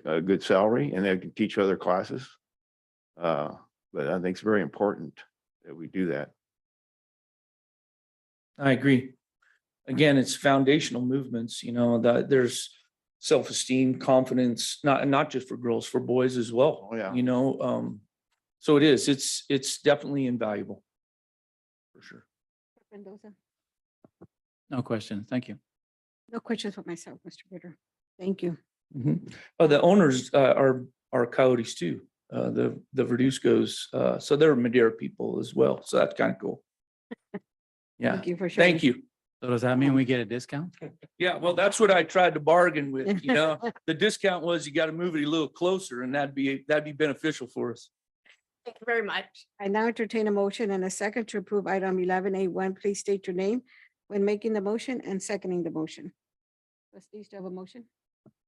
a good salary, and they can teach other classes. But I think it's very important that we do that. I agree. Again, it's foundational movements, that there's self-esteem, confidence, not just for girls, for boys as well. Oh, yeah. So it is, it's definitely invaluable. For sure. Mendoza? No question. Thank you. No questions for myself, Mr. Ritter. Thank you. Oh, the owners are Coyotes too. The Verduzcos, so they're Madera people as well. So that's kind of cool. Yeah. Thank you for sharing. Thank you. So does that mean we get a discount? Yeah, well, that's what I tried to bargain with, The discount was you got to move it a little closer and that'd be beneficial for us. Thank you very much. I now entertain a motion and a second to approve item 11A1. Please state your name when making the motion and seconding the motion. Trustees, do you have a motion?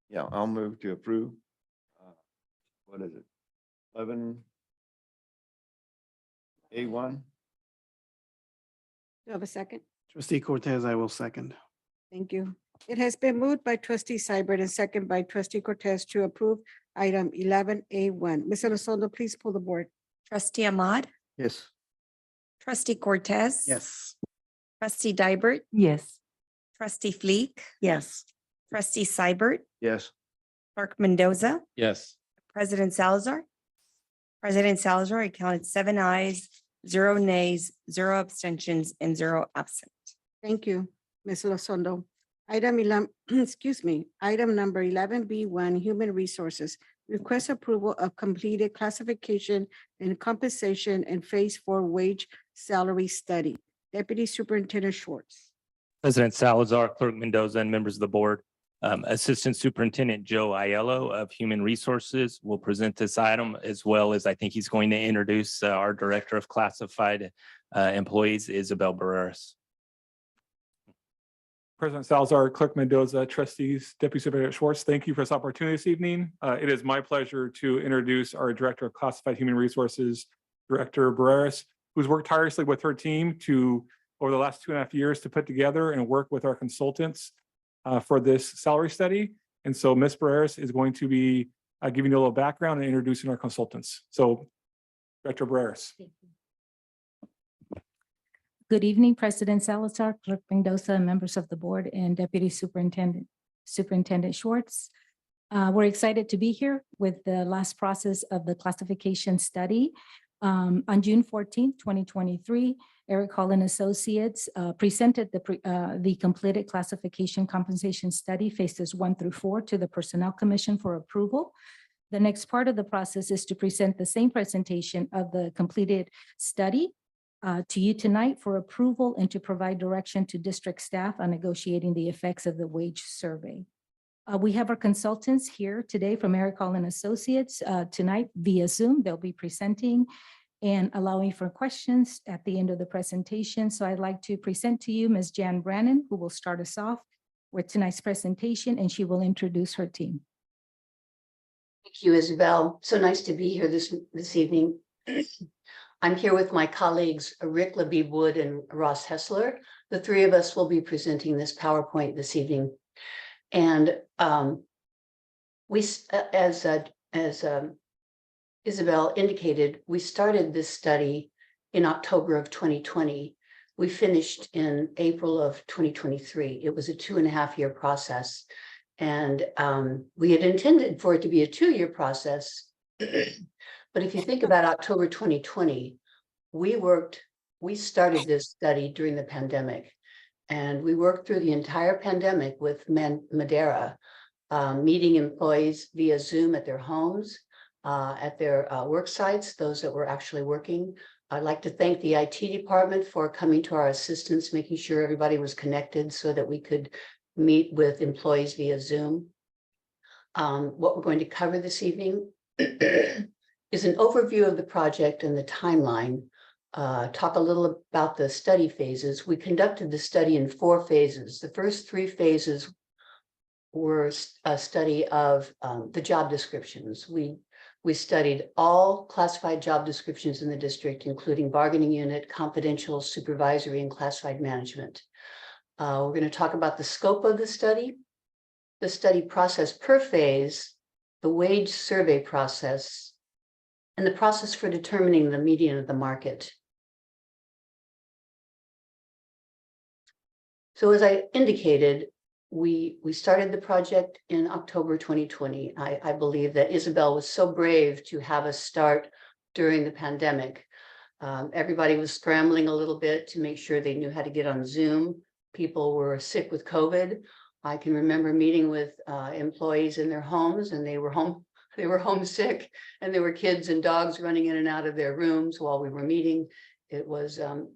Yeah, I'll move to approve. What is it? 11A1? Do you have a second? Trustee Cortez, I will second. Thank you. It has been moved by trustee Seibert and second by trustee Cortez to approve item 11A1. Ms. Elizondo, please pull the board. Trustee Ahmad, Yes. trustee Cortez. Yes. Trustee Dybert, Yes. trustee Fleek, Yes. trustee Seibert, Yes. clerk Mendoza, Yes. President Salazar. President Salazar, I counted 7 ayes, 0 nays, 0 abstentions, and 0 absent. Thank you, Ms. Elizondo. Item 11, excuse me, item number 11B1, Human Resources. Request approval of completed classification and compensation and Phase 4 wage salary study. Deputy Superintendent Schwartz. President Salazar, Clerk Mendoza, and members of the board. Assistant Superintendent Joe Aiello of Human Resources will present this item, as well as I think he's going to introduce our Director of Classified Employees, Isabel Barreras. President Salazar, Clerk Mendoza, trustees, Deputy Superintendent Schwartz, thank you for this opportunity this evening. It is my pleasure to introduce our Director of Classified Human Resources, Director Barreras, who's worked tirelessly with her team to over the last 2.5 years to put together and work with our consultants for this salary study. And so Ms. Barreras is going to be giving you a little background and introducing our consultants. So Director Barreras. Good evening, President Salazar, Clerk Mendoza, members of the board, and Deputy Superintendent Schwartz. We're excited to be here with the last process of the classification study. On June 14th, 2023, Eric Hall and Associates presented the completed classification compensation study phases 1 through 4 to the Personnel Commission for approval. The next part of the process is to present the same presentation of the completed study to you tonight for approval and to provide direction to district staff on negotiating the effects of the wage survey. We have our consultants here today from Eric Hall and Associates tonight via Zoom. They'll be presenting and allowing for questions at the end of the presentation. So I'd like to present to you Ms. Jan Brannon, who will start us off with tonight's presentation, and she will introduce her team. Thank you, Isabel. So nice to be here this evening. I'm here with my colleagues, Rick Labib Wood and Ross Hessler. The three of us will be presenting this PowerPoint this evening. And we, as Isabel indicated, we started this study in October of 2020. We finished in April of 2023. It was a 2.5-year process. And we had intended for it to be a 2-year process. But if you think about October 2020, we started this study during the pandemic. And we worked through the entire pandemic with Madera, meeting employees via Zoom at their homes, at their work sites, those that were actually working. I'd like to thank the IT department for coming to our assistance, making sure everybody was connected so that we could meet with employees via Zoom. What we're going to cover this evening is an overview of the project and the timeline. Talk a little about the study phases. We conducted the study in 4 phases. The first 3 phases were a study of the job descriptions. We studied all classified job descriptions in the district, including bargaining unit, confidential, supervisory, and classified management. We're going to talk about the scope of the study process per phase, the wage survey process, and the process for determining the median of the market. So as I indicated, we started the project in October 2020. I believe that Isabel was so brave to have us start during the pandemic. Everybody was scrambling a little bit to make sure they knew how to get on Zoom. People were sick with COVID. I can remember meeting with employees in their homes, and they were homesick, and there were kids and dogs running in and out of their rooms while we were meeting. It was an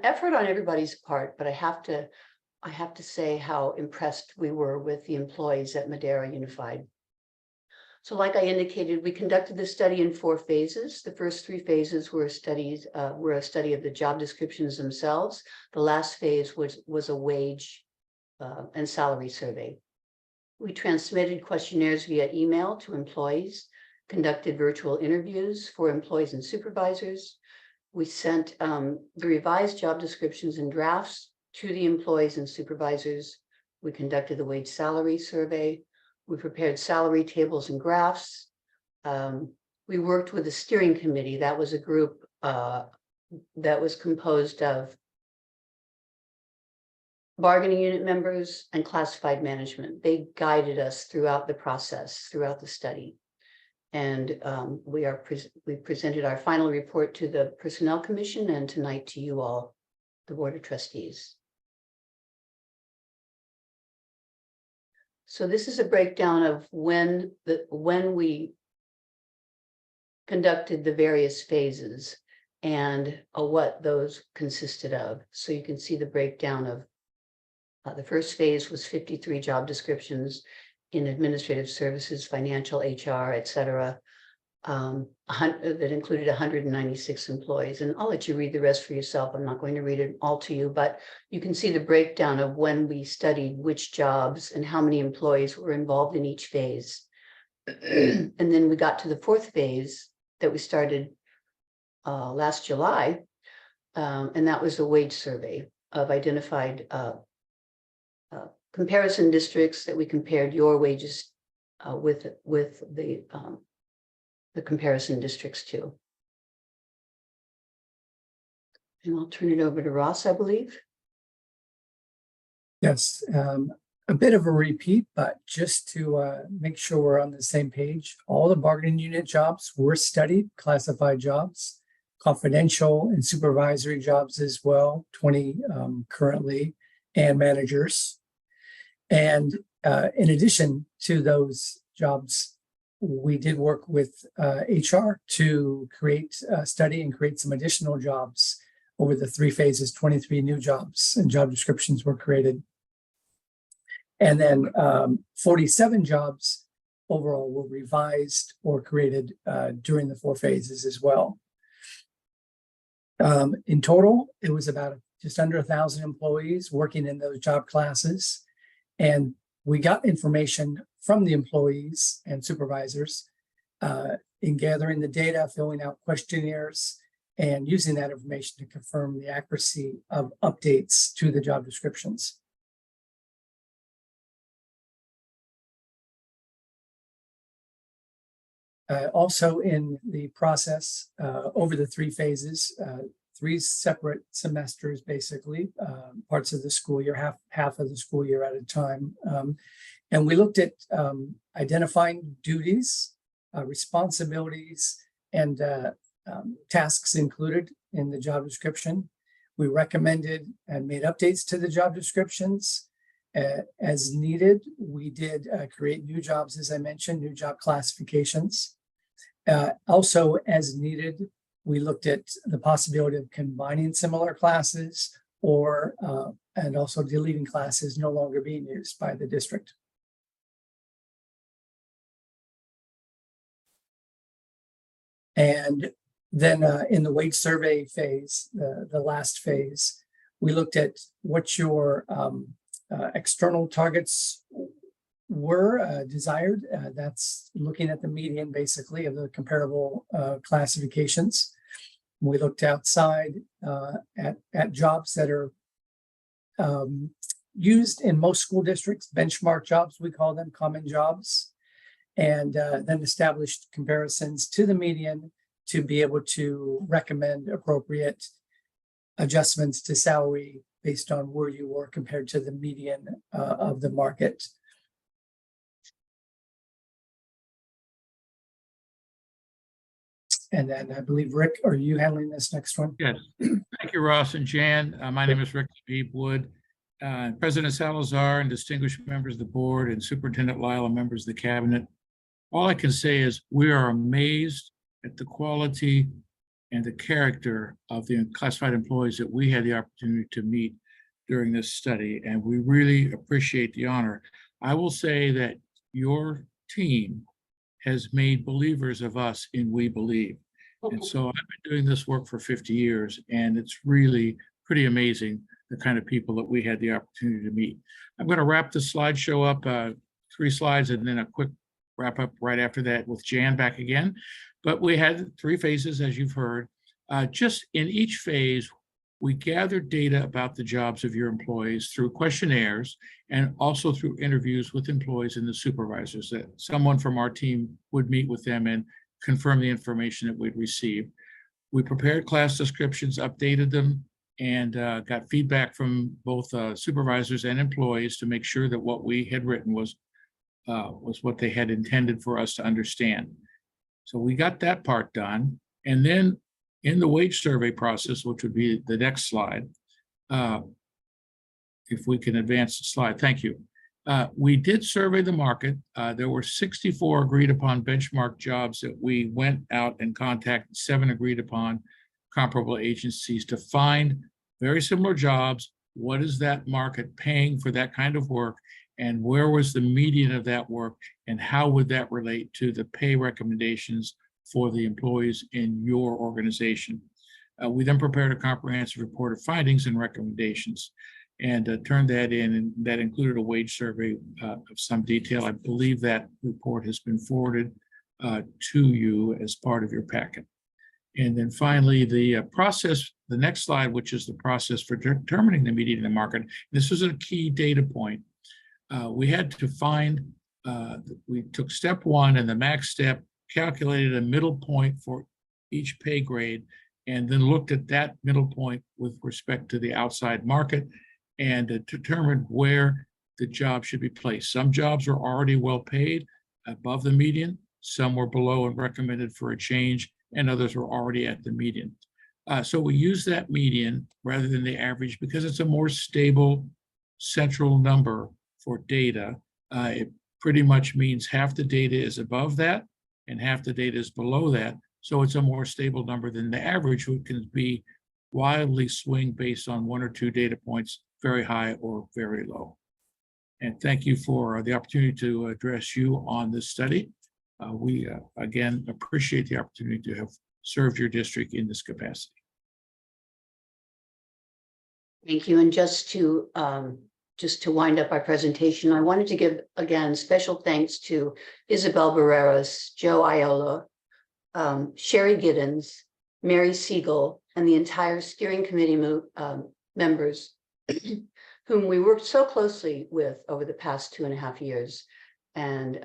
effort on everybody's part, but I have to say how impressed we were with the employees at Madera Unified. So like I indicated, we conducted the study in 4 phases. The first 3 phases were a study of the job descriptions themselves. The last phase was a wage and salary survey. We transmitted questionnaires via email to employees, conducted virtual interviews for employees and supervisors. We sent the revised job descriptions and drafts to the employees and supervisors. We conducted the wage salary survey. We prepared salary tables and graphs. We worked with a steering committee. That was a group that was composed of bargaining unit members and classified management. They guided us throughout the process, throughout the study. And we presented our final report to the Personnel Commission and tonight to you all, the Board of Trustees. So this is a breakdown of when we conducted the various phases and what those consisted of. So you can see the breakdown of the first phase was 53 job descriptions in administrative services, financial, HR, et cetera. That included 196 employees. And I'll let you read the rest for yourself. I'm not going to read it all to you, but you can see the breakdown of when we studied which jobs and how many employees were involved in each phase. And then we got to the 4th phase that we started last July. And that was a wage survey of identified comparison districts that we compared your wages with the comparison districts too. And I'll turn it over to Ross, I believe. Yes, a bit of a repeat, but just to make sure we're on the same page, all the bargaining unit jobs were studied, classified jobs, confidential and supervisory jobs as well, 20 currently, and managers. And in addition to those jobs, we did work with HR to create a study and create some additional jobs over the 3 phases. 23 new jobs and job descriptions were created. And then 47 jobs overall were revised or created during the 4 phases as well. In total, it was about just under 1,000 employees working in those job classes. And we got information from the employees and supervisors in gathering the data, filling out questionnaires, and using that information to confirm the accuracy of updates to the job descriptions. Also in the process, over the 3 phases, 3 separate semesters, basically, parts of the school year, half of the school year at a time. And we looked at identifying duties, responsibilities, and tasks included in the job description. We recommended and made updates to the job descriptions. As needed, we did create new jobs, as I mentioned, new job classifications. Also, as needed, we looked at the possibility of combining similar classes or and also deleting classes no longer being used by the district. And then in the wage survey phase, the last phase, we looked at what your external targets were desired. That's looking at the median, basically, of the comparable classifications. We looked outside at jobs that are used in most school districts, benchmark jobs, we call them, common jobs, and then established comparisons to the median to be able to recommend appropriate adjustments to salary based on where you were compared to the median of the market. And then I believe, Rick, are you handling this next one? Yes. Thank you, Ross and Jan. My name is Rick Beebwood. President Salazar and distinguished members of the board and Superintendent Lyle and members of the cabinet. All I can say is we are amazed at the quality and the character of the classified employees that we had the opportunity to meet during this study, and we really appreciate the honor. I will say that your team has made believers of us in We Believe. And so I've been doing this work for 50 years, and it's really pretty amazing the kind of people that we had the opportunity to meet. I'm going to wrap the slideshow up, 3 slides, and then a quick wrap up right after that with Jan back again. But we had 3 phases, as you've heard. Just in each phase, we gathered data about the jobs of your employees through questionnaires and also through interviews with employees and the supervisors, that someone from our team would meet with them and confirm the information that we'd received. We prepared class descriptions, updated them, and got feedback from both supervisors and employees to make sure that what we had written was what they had intended for us to understand. So we got that part done. And then in the wage survey process, which would be the next slide, if we can advance the slide, thank you. We did survey the market. There were 64 agreed upon benchmark jobs that we went out and contacted 7 agreed upon comparable agencies to find very similar jobs. What is that market paying for that kind of work? And where was the median of that work? And how would that relate to the pay recommendations for the employees in your organization? We then prepared a comprehensive report of findings and recommendations and turned that in, and that included a wage survey of some detail. I believe that report has been forwarded to you as part of your packet. And then finally, the process, the next slide, which is the process for determining the median in the market. This was a key data point. We had to find, we took step one and the max step, calculated a middle point for each pay grade, and then looked at that middle point with respect to the outside market and determined where the job should be placed. Some jobs were already well paid above the median, some were below and recommended for a change, and others were already at the median. So we use that median rather than the average because it's a more stable central number for data. It pretty much means half the data is above that and half the data is below that. So it's a more stable number than the average, which can be wildly swing based on one or two data points, very high or very low. And thank you for the opportunity to address you on this study. We again appreciate the opportunity to have served your district in this capacity. Thank you. And just to wind up our presentation, I wanted to give again special thanks to Isabel Barreras, Joe Iola, Sherry Giddens, Mary Siegel, and the entire steering committee members whom we worked so closely with over the past 2.5 years, and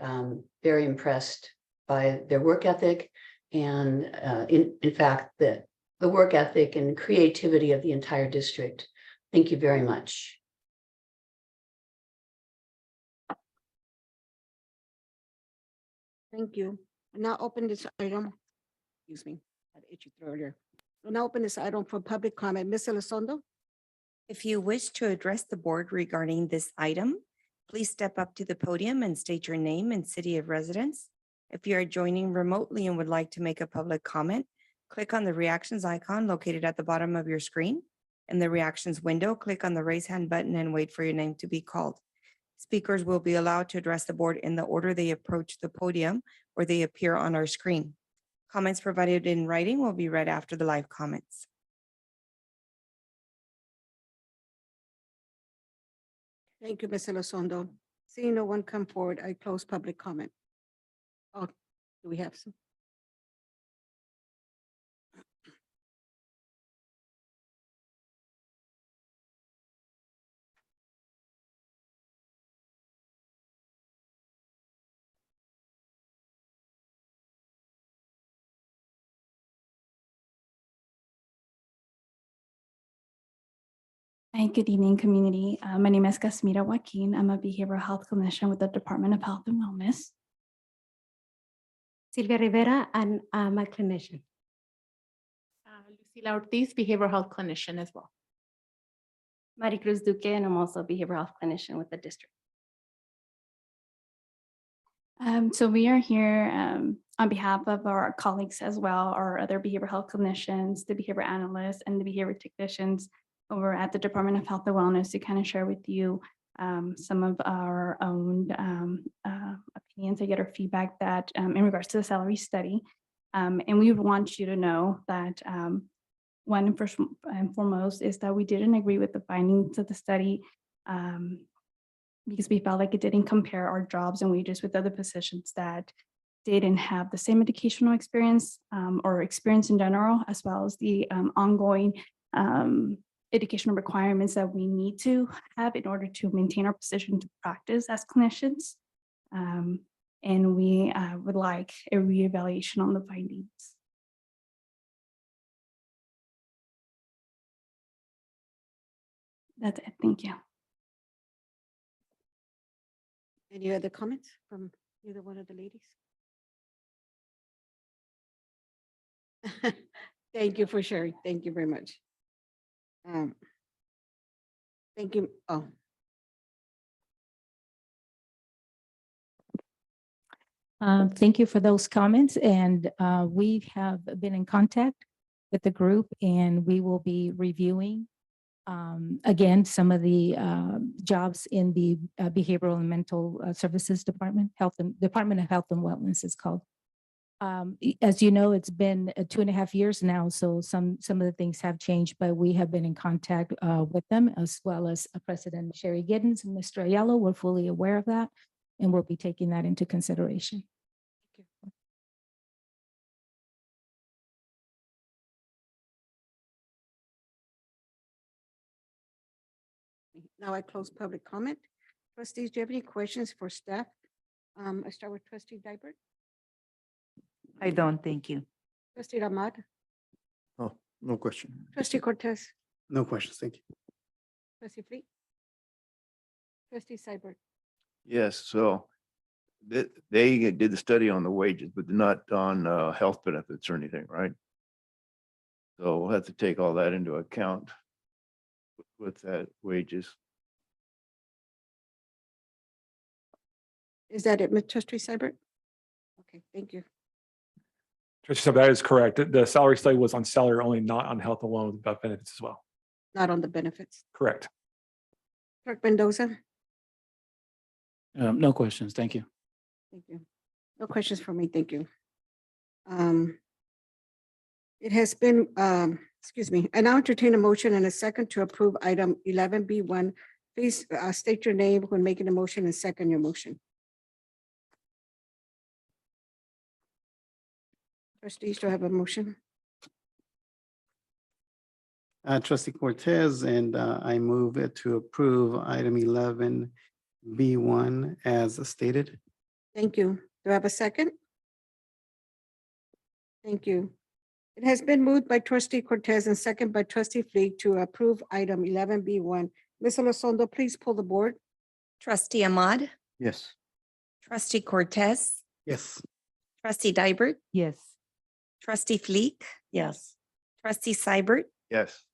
very impressed by their work ethic and in fact, the work ethic and creativity of the entire district. Thank you very much. Thank you. I'll now open this item. Excuse me, I had itchy throat earlier. I'll now open this item for public comment. Ms. Elizondo? If you wish to address the board regarding this item, please step up to the podium and state your name and city of residence. If you are joining remotely and would like to make a public comment, click on the reactions icon located at the bottom of your screen. In the reactions window, click on the raise hand button and wait for your name to be called. Speakers will be allowed to address the board in the order they approach the podium or they appear on our screen. Comments provided in writing will be read after the live comments. Thank you, Ms. Elizondo. Seeing no one come forward, I close public comment. Oh, do we have some? Hi, good evening, community. My name is Casmira Joaquin. I'm a behavioral health clinician with the Department of Health and Wellness. Silvia Rivera, and I'm a clinician. Lucila Ortiz, behavioral health clinician as well. Maricruz Duque, and I'm also a behavioral health clinician with the district. So we are here on behalf of our colleagues as well, our other behavioral health clinicians, the behavior analysts, and the behavior technicians over at the Department of Health and Wellness to kind of share with you some of our own opinions, I get our feedback that in regards to the salary study. And we want you to know that one and first and foremost is that we didn't agree with the findings of the study because we felt like it didn't compare our jobs and wages with other positions that didn't have the same educational experience or experience in general, as well as the ongoing educational requirements that we need to have in order to maintain our position to practice as clinicians. And we would like a reevaluation on the findings. That's it. Thank you. Any other comments from either one of the ladies? Thank you for sharing. Thank you very much. Thank you. Oh. Thank you for those comments. And we have been in contact with the group and we will be reviewing again, some of the jobs in the Behavioral and Mental Services Department, Department of Health and Wellness is called. As you know, it's been 2.5 years now, so some of the things have changed, but we have been in contact with them, as well as President Sherry Giddens and Mr. Ayala. We're fully aware of that, and we'll be taking that into consideration. Now I close public comment. Trustees, do you have any questions for staff? I start with trustee Dybert, I don't, thank you. trustee Ahmad, Oh, no question. trustee Cortez, No questions. Thank you. trustee Fleet. Trustee Seibert. Yes, so they did the study on the wages, but not on health benefits or anything, right? So we'll have to take all that into account with that wages. Is that it, trustee Seibert? Okay, thank you. Trustee Sub, that is correct. The salary study was on salary only, not on health alone, but benefits as well. Not on the benefits. Correct. Clerk Mendoza. No questions. Thank you. Thank you. No questions for me. Thank you. It has been, excuse me, I now entertain a motion and a second to approve item 11B1. Please state your name when making a motion and second your motion. Trustees, do I have a motion? Trustee Cortez, and I move it to approve item 11B1 as stated. Thank you. Do I have a second? Thank you. It has been moved by trustee Cortez and second by trustee Fleet to approve item 11B1. Ms. Elizondo, please pull the board. Trustee Ahmad, Yes. trustee Cortez, Yes. trustee Dybert, Yes. trustee Fleek, Yes. trustee Seibert, Yes.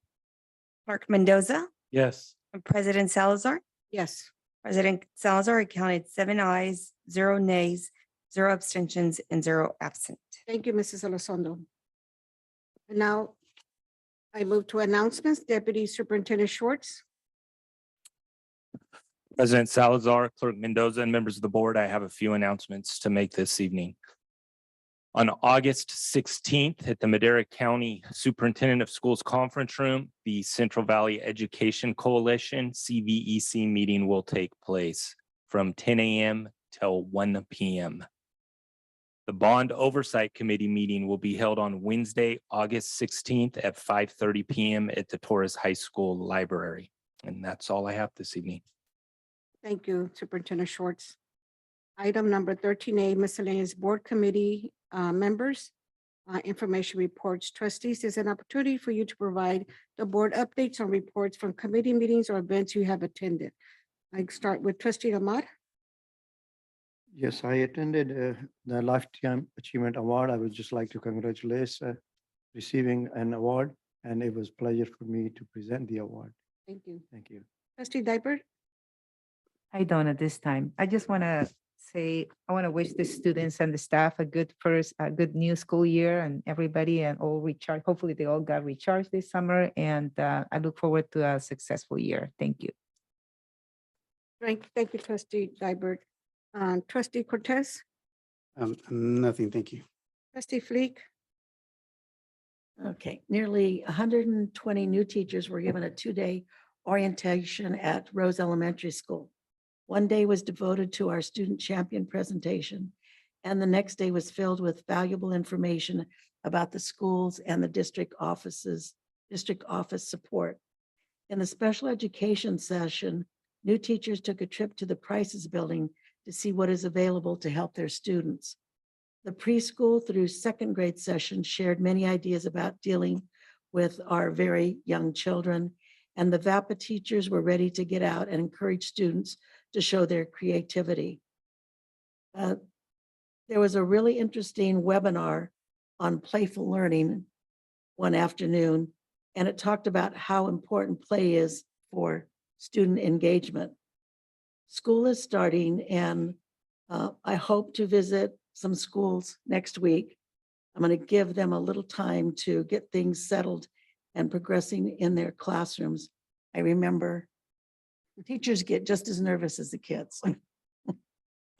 clerk Mendoza, Yes. and President Salazar. Yes. President Salazar counted 7 ayes, 0 nays, 0 abstentions, and 0 absent. Thank you, Mrs. Elizondo. And now I move to announcements. Deputy Superintendent Schwartz. President Salazar, Clerk Mendoza, and members of the board, I have a few announcements to make this evening. On August 16th at the Madera County Superintendent of Schools Conference Room, the Central Valley Education Coalition CVEC meeting will take place from 10 a.m. till 1 p.m. The Bond Oversight Committee meeting will be held on Wednesday, August 16th at 5:30 p.m. at the Torres High School Library. And that's all I have this evening. Thank you, Superintendent Schwartz. Item number 13A, miscellaneous board committee members. Information reports. Trustees, is an opportunity for you to provide the board updates on reports from committee meetings or events you have attended. I start with trustee Ahmad. Yes, I attended the Lifetime Achievement Award. I would just like to congratulate receiving an award, and it was a pleasure for me to present the award. Thank you. Thank you. Trustee Dybert. I don't at this time. I just want to say, I want to wish the students and the staff a good new school year and everybody and all recharge. Hopefully they all got recharged this summer and I look forward to a successful year. Thank you. Thank you, trustee Dybert. Trustee Cortez, Nothing. Thank you. trustee Fleek, Okay, nearly 120 new teachers were given a 2-day orientation at Rose Elementary School. One day was devoted to our student champion presentation, and the next day was filled with valuable information about the schools and the district office support. In the special education session, new teachers took a trip to the Prices Building to see what is available to help their students. The preschool through second grade session shared many ideas about dealing with our very young children, and the VAPA teachers were ready to get out and encourage students to show their creativity. There was a really interesting webinar on playful learning one afternoon, and it talked about how important play is for student engagement. School is starting, and I hope to visit some schools next week. I'm going to give them a little time to get things settled and progressing in their classrooms. I remember teachers get just as nervous as the kids.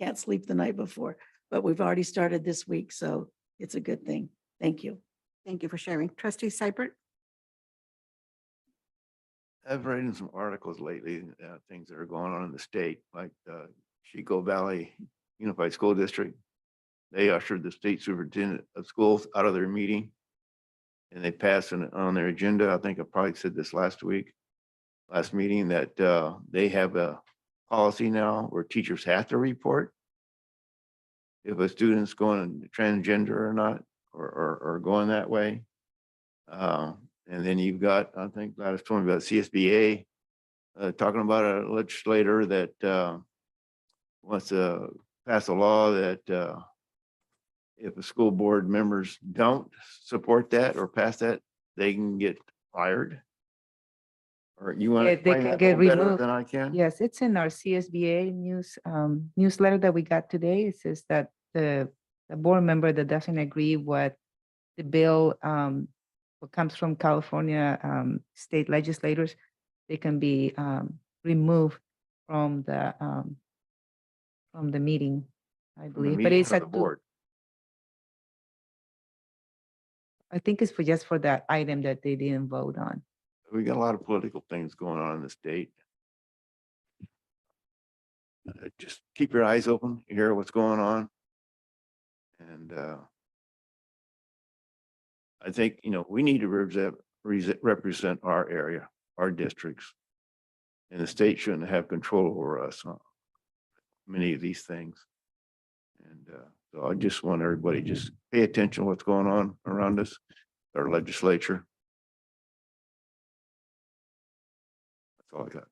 Can't sleep the night before, but we've already started this week, so it's a good thing. Thank you. thank you for sharing. Trustee Seibert. I've read in some articles lately, things that are going on in the state, like Chico Valley Unified School District. They ushered the state superintendent of schools out of their meeting, and they passed on their agenda. I think I probably said this last week, last meeting that they have a policy now where teachers have to report if a student's going transgender or not, or going that way. And then you've got, I think Gladys told me about CSBA, talking about a legislator that wants to pass a law that if the school board members don't support that or pass that, they can get fired. Or you want to Yeah, they explain can that a get little better removed. than I can? Yes, it's in our CSBA newsletter that we got today. It says that the board member that doesn't agree what the bill, what comes from California state legislators, they can be removed from the meeting, I From the believe, but meeting it's or a the board? I think it's for just for that item that they didn't vote on. We got a lot of political things going on in the state. Just keep your eyes open, hear what's going on. And I think, we need to represent our area, our districts. And the state shouldn't have control over us on many of these things. And so I just want everybody just pay attention to what's going on around us, our legislature. That's all I got.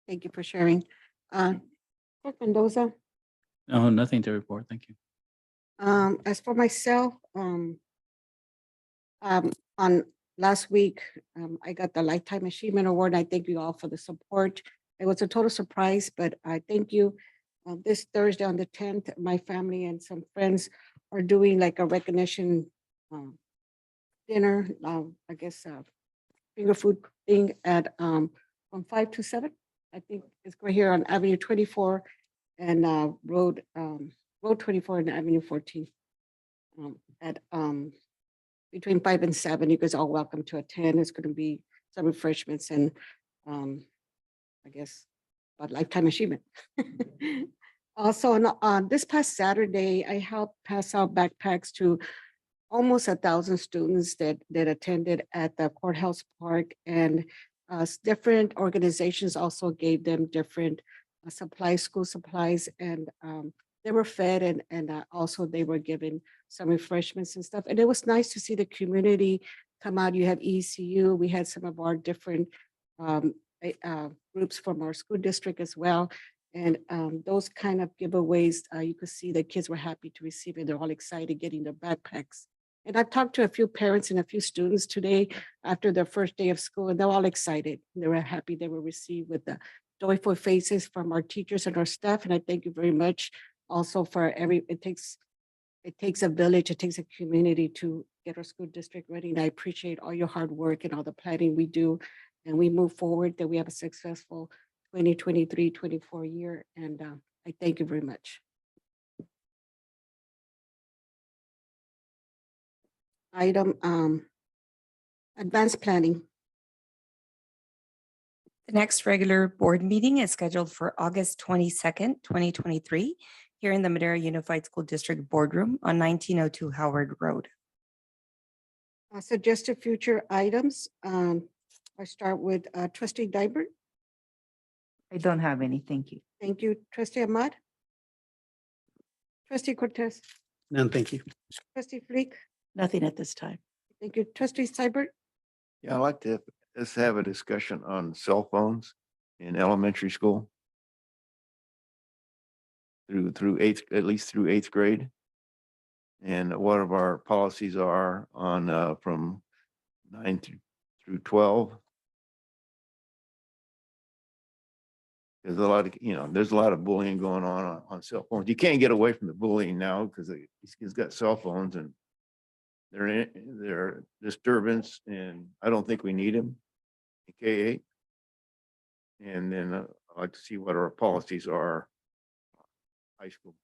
Thank you for sharing. Clerk Mendoza, No, nothing to report. Thank you. as for myself, on last week, I got the Lifetime Achievement Award. I thank you all for the support. It was a total surprise, but I thank you. This Thursday on the 10th, my family and some friends are doing like a recognition dinner, I guess, finger food thing at from 5 to 7. I think it's right here on Avenue 24 and Road 24 and Avenue 14. At between 5 and 7, you guys are all welcome to attend. It's going to be some refreshments and I guess about Lifetime Achievement. Also, on this past Saturday, I helped pass out backpacks to almost 1,000 students that attended at the Courthouse Park, and different organizations also gave them different supplies, school supplies, and they were fed and also they were given some refreshments and stuff. And it was nice to see the community come out. You have ECU, we had some of our different groups from our school district as well. And those kind of giveaways, you could see the kids were happy to receive it. They're all excited getting their backpacks. And I've talked to a few parents and a few students today after their first day of school, and they're all excited. They were happy they were received with the joyful faces from our teachers and our staff. And I thank you very much also for it takes a village, it takes a community to get our school district ready. And I appreciate all your hard work and all the planning we do. And we move forward, that we have a successful 2023-24 year. And I thank you very much. Item advanced planning. The next regular board meeting is scheduled for August 22nd, 2023, here in the Madera Unified School District Boardroom on 1902 Howard Road. Suggested future items. I start with Trustee Dybert. I don't have any, thank you. Thank you. Trustee Ahmad. Trustee Cortez. None, thank you. Trustee Fleek. Nothing at this time. Thank you. Trustee Seibert. Yeah, I'd like to let's have a discussion on cell phones in elementary school through eighth, at least through 8th grade. And what of our policies are on from 9 through 12. There's a lot of, there's a lot of bullying going on cell phones. You can't get away from the bullying now because these kids got cell phones and they're disturbance, and I don't think we need them in K-8. And then I'd like to see what our policies are high school.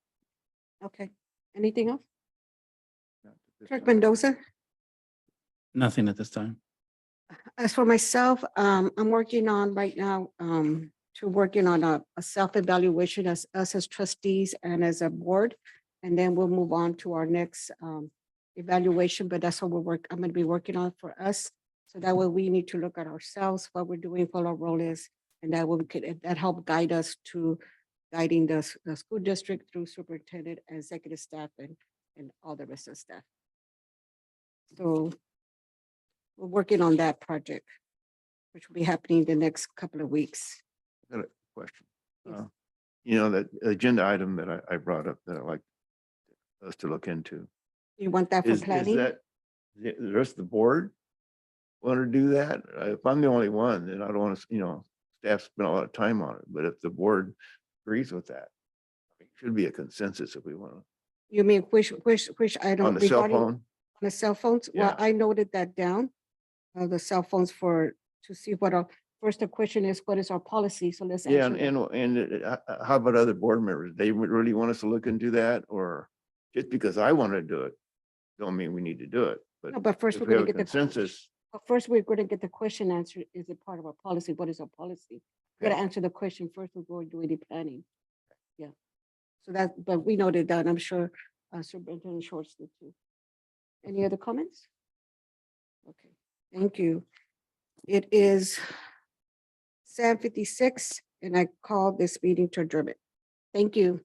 Okay. Anything else? Clerk Mendoza. Nothing at this time. As for myself, I'm working on right now working on a self-evaluation as us as trustees and as a board, and then we'll move on to our next evaluation. But that's what I'm going to be working on for us. So that way we need to look at ourselves, what we're doing, what our role is, and that way we could, that help guide us to guiding the school district through superintendent, executive staff, and all the rest of the staff. So we're working on that project, which will be happening the next couple of weeks. Got a question. Yes. You know, that agenda item that I brought up that I'd like us to look into. You want that for Is planning? that the rest of the board want to do that? If I'm the only one, then I don't want to, you know, staff spent a lot of time on it, but if the board agrees with that, it should be a consensus if we want to. You mean which item? On the cell regarding- phone? On the cell phones? Well, Yeah. I noted that down. The cell phones to see what our, first the question is, what is our policy? So let's Yeah, answer that. and how about other board members? They would really want us to look into that, or just because I want to do it, don't mean we need to do it, but No, but first if we're we have gonna a get the. consensus, But first, we're gonna get the question answered. Is it part of our policy? What is our policy? We gotta Okay. answer the question first before we do any planning. Yeah. So that, but we noted that, I'm sure Superintendent Schwartz did too. Any other comments? Okay, thank you. It is 7:56, and I call this meeting to adjournment. Thank you.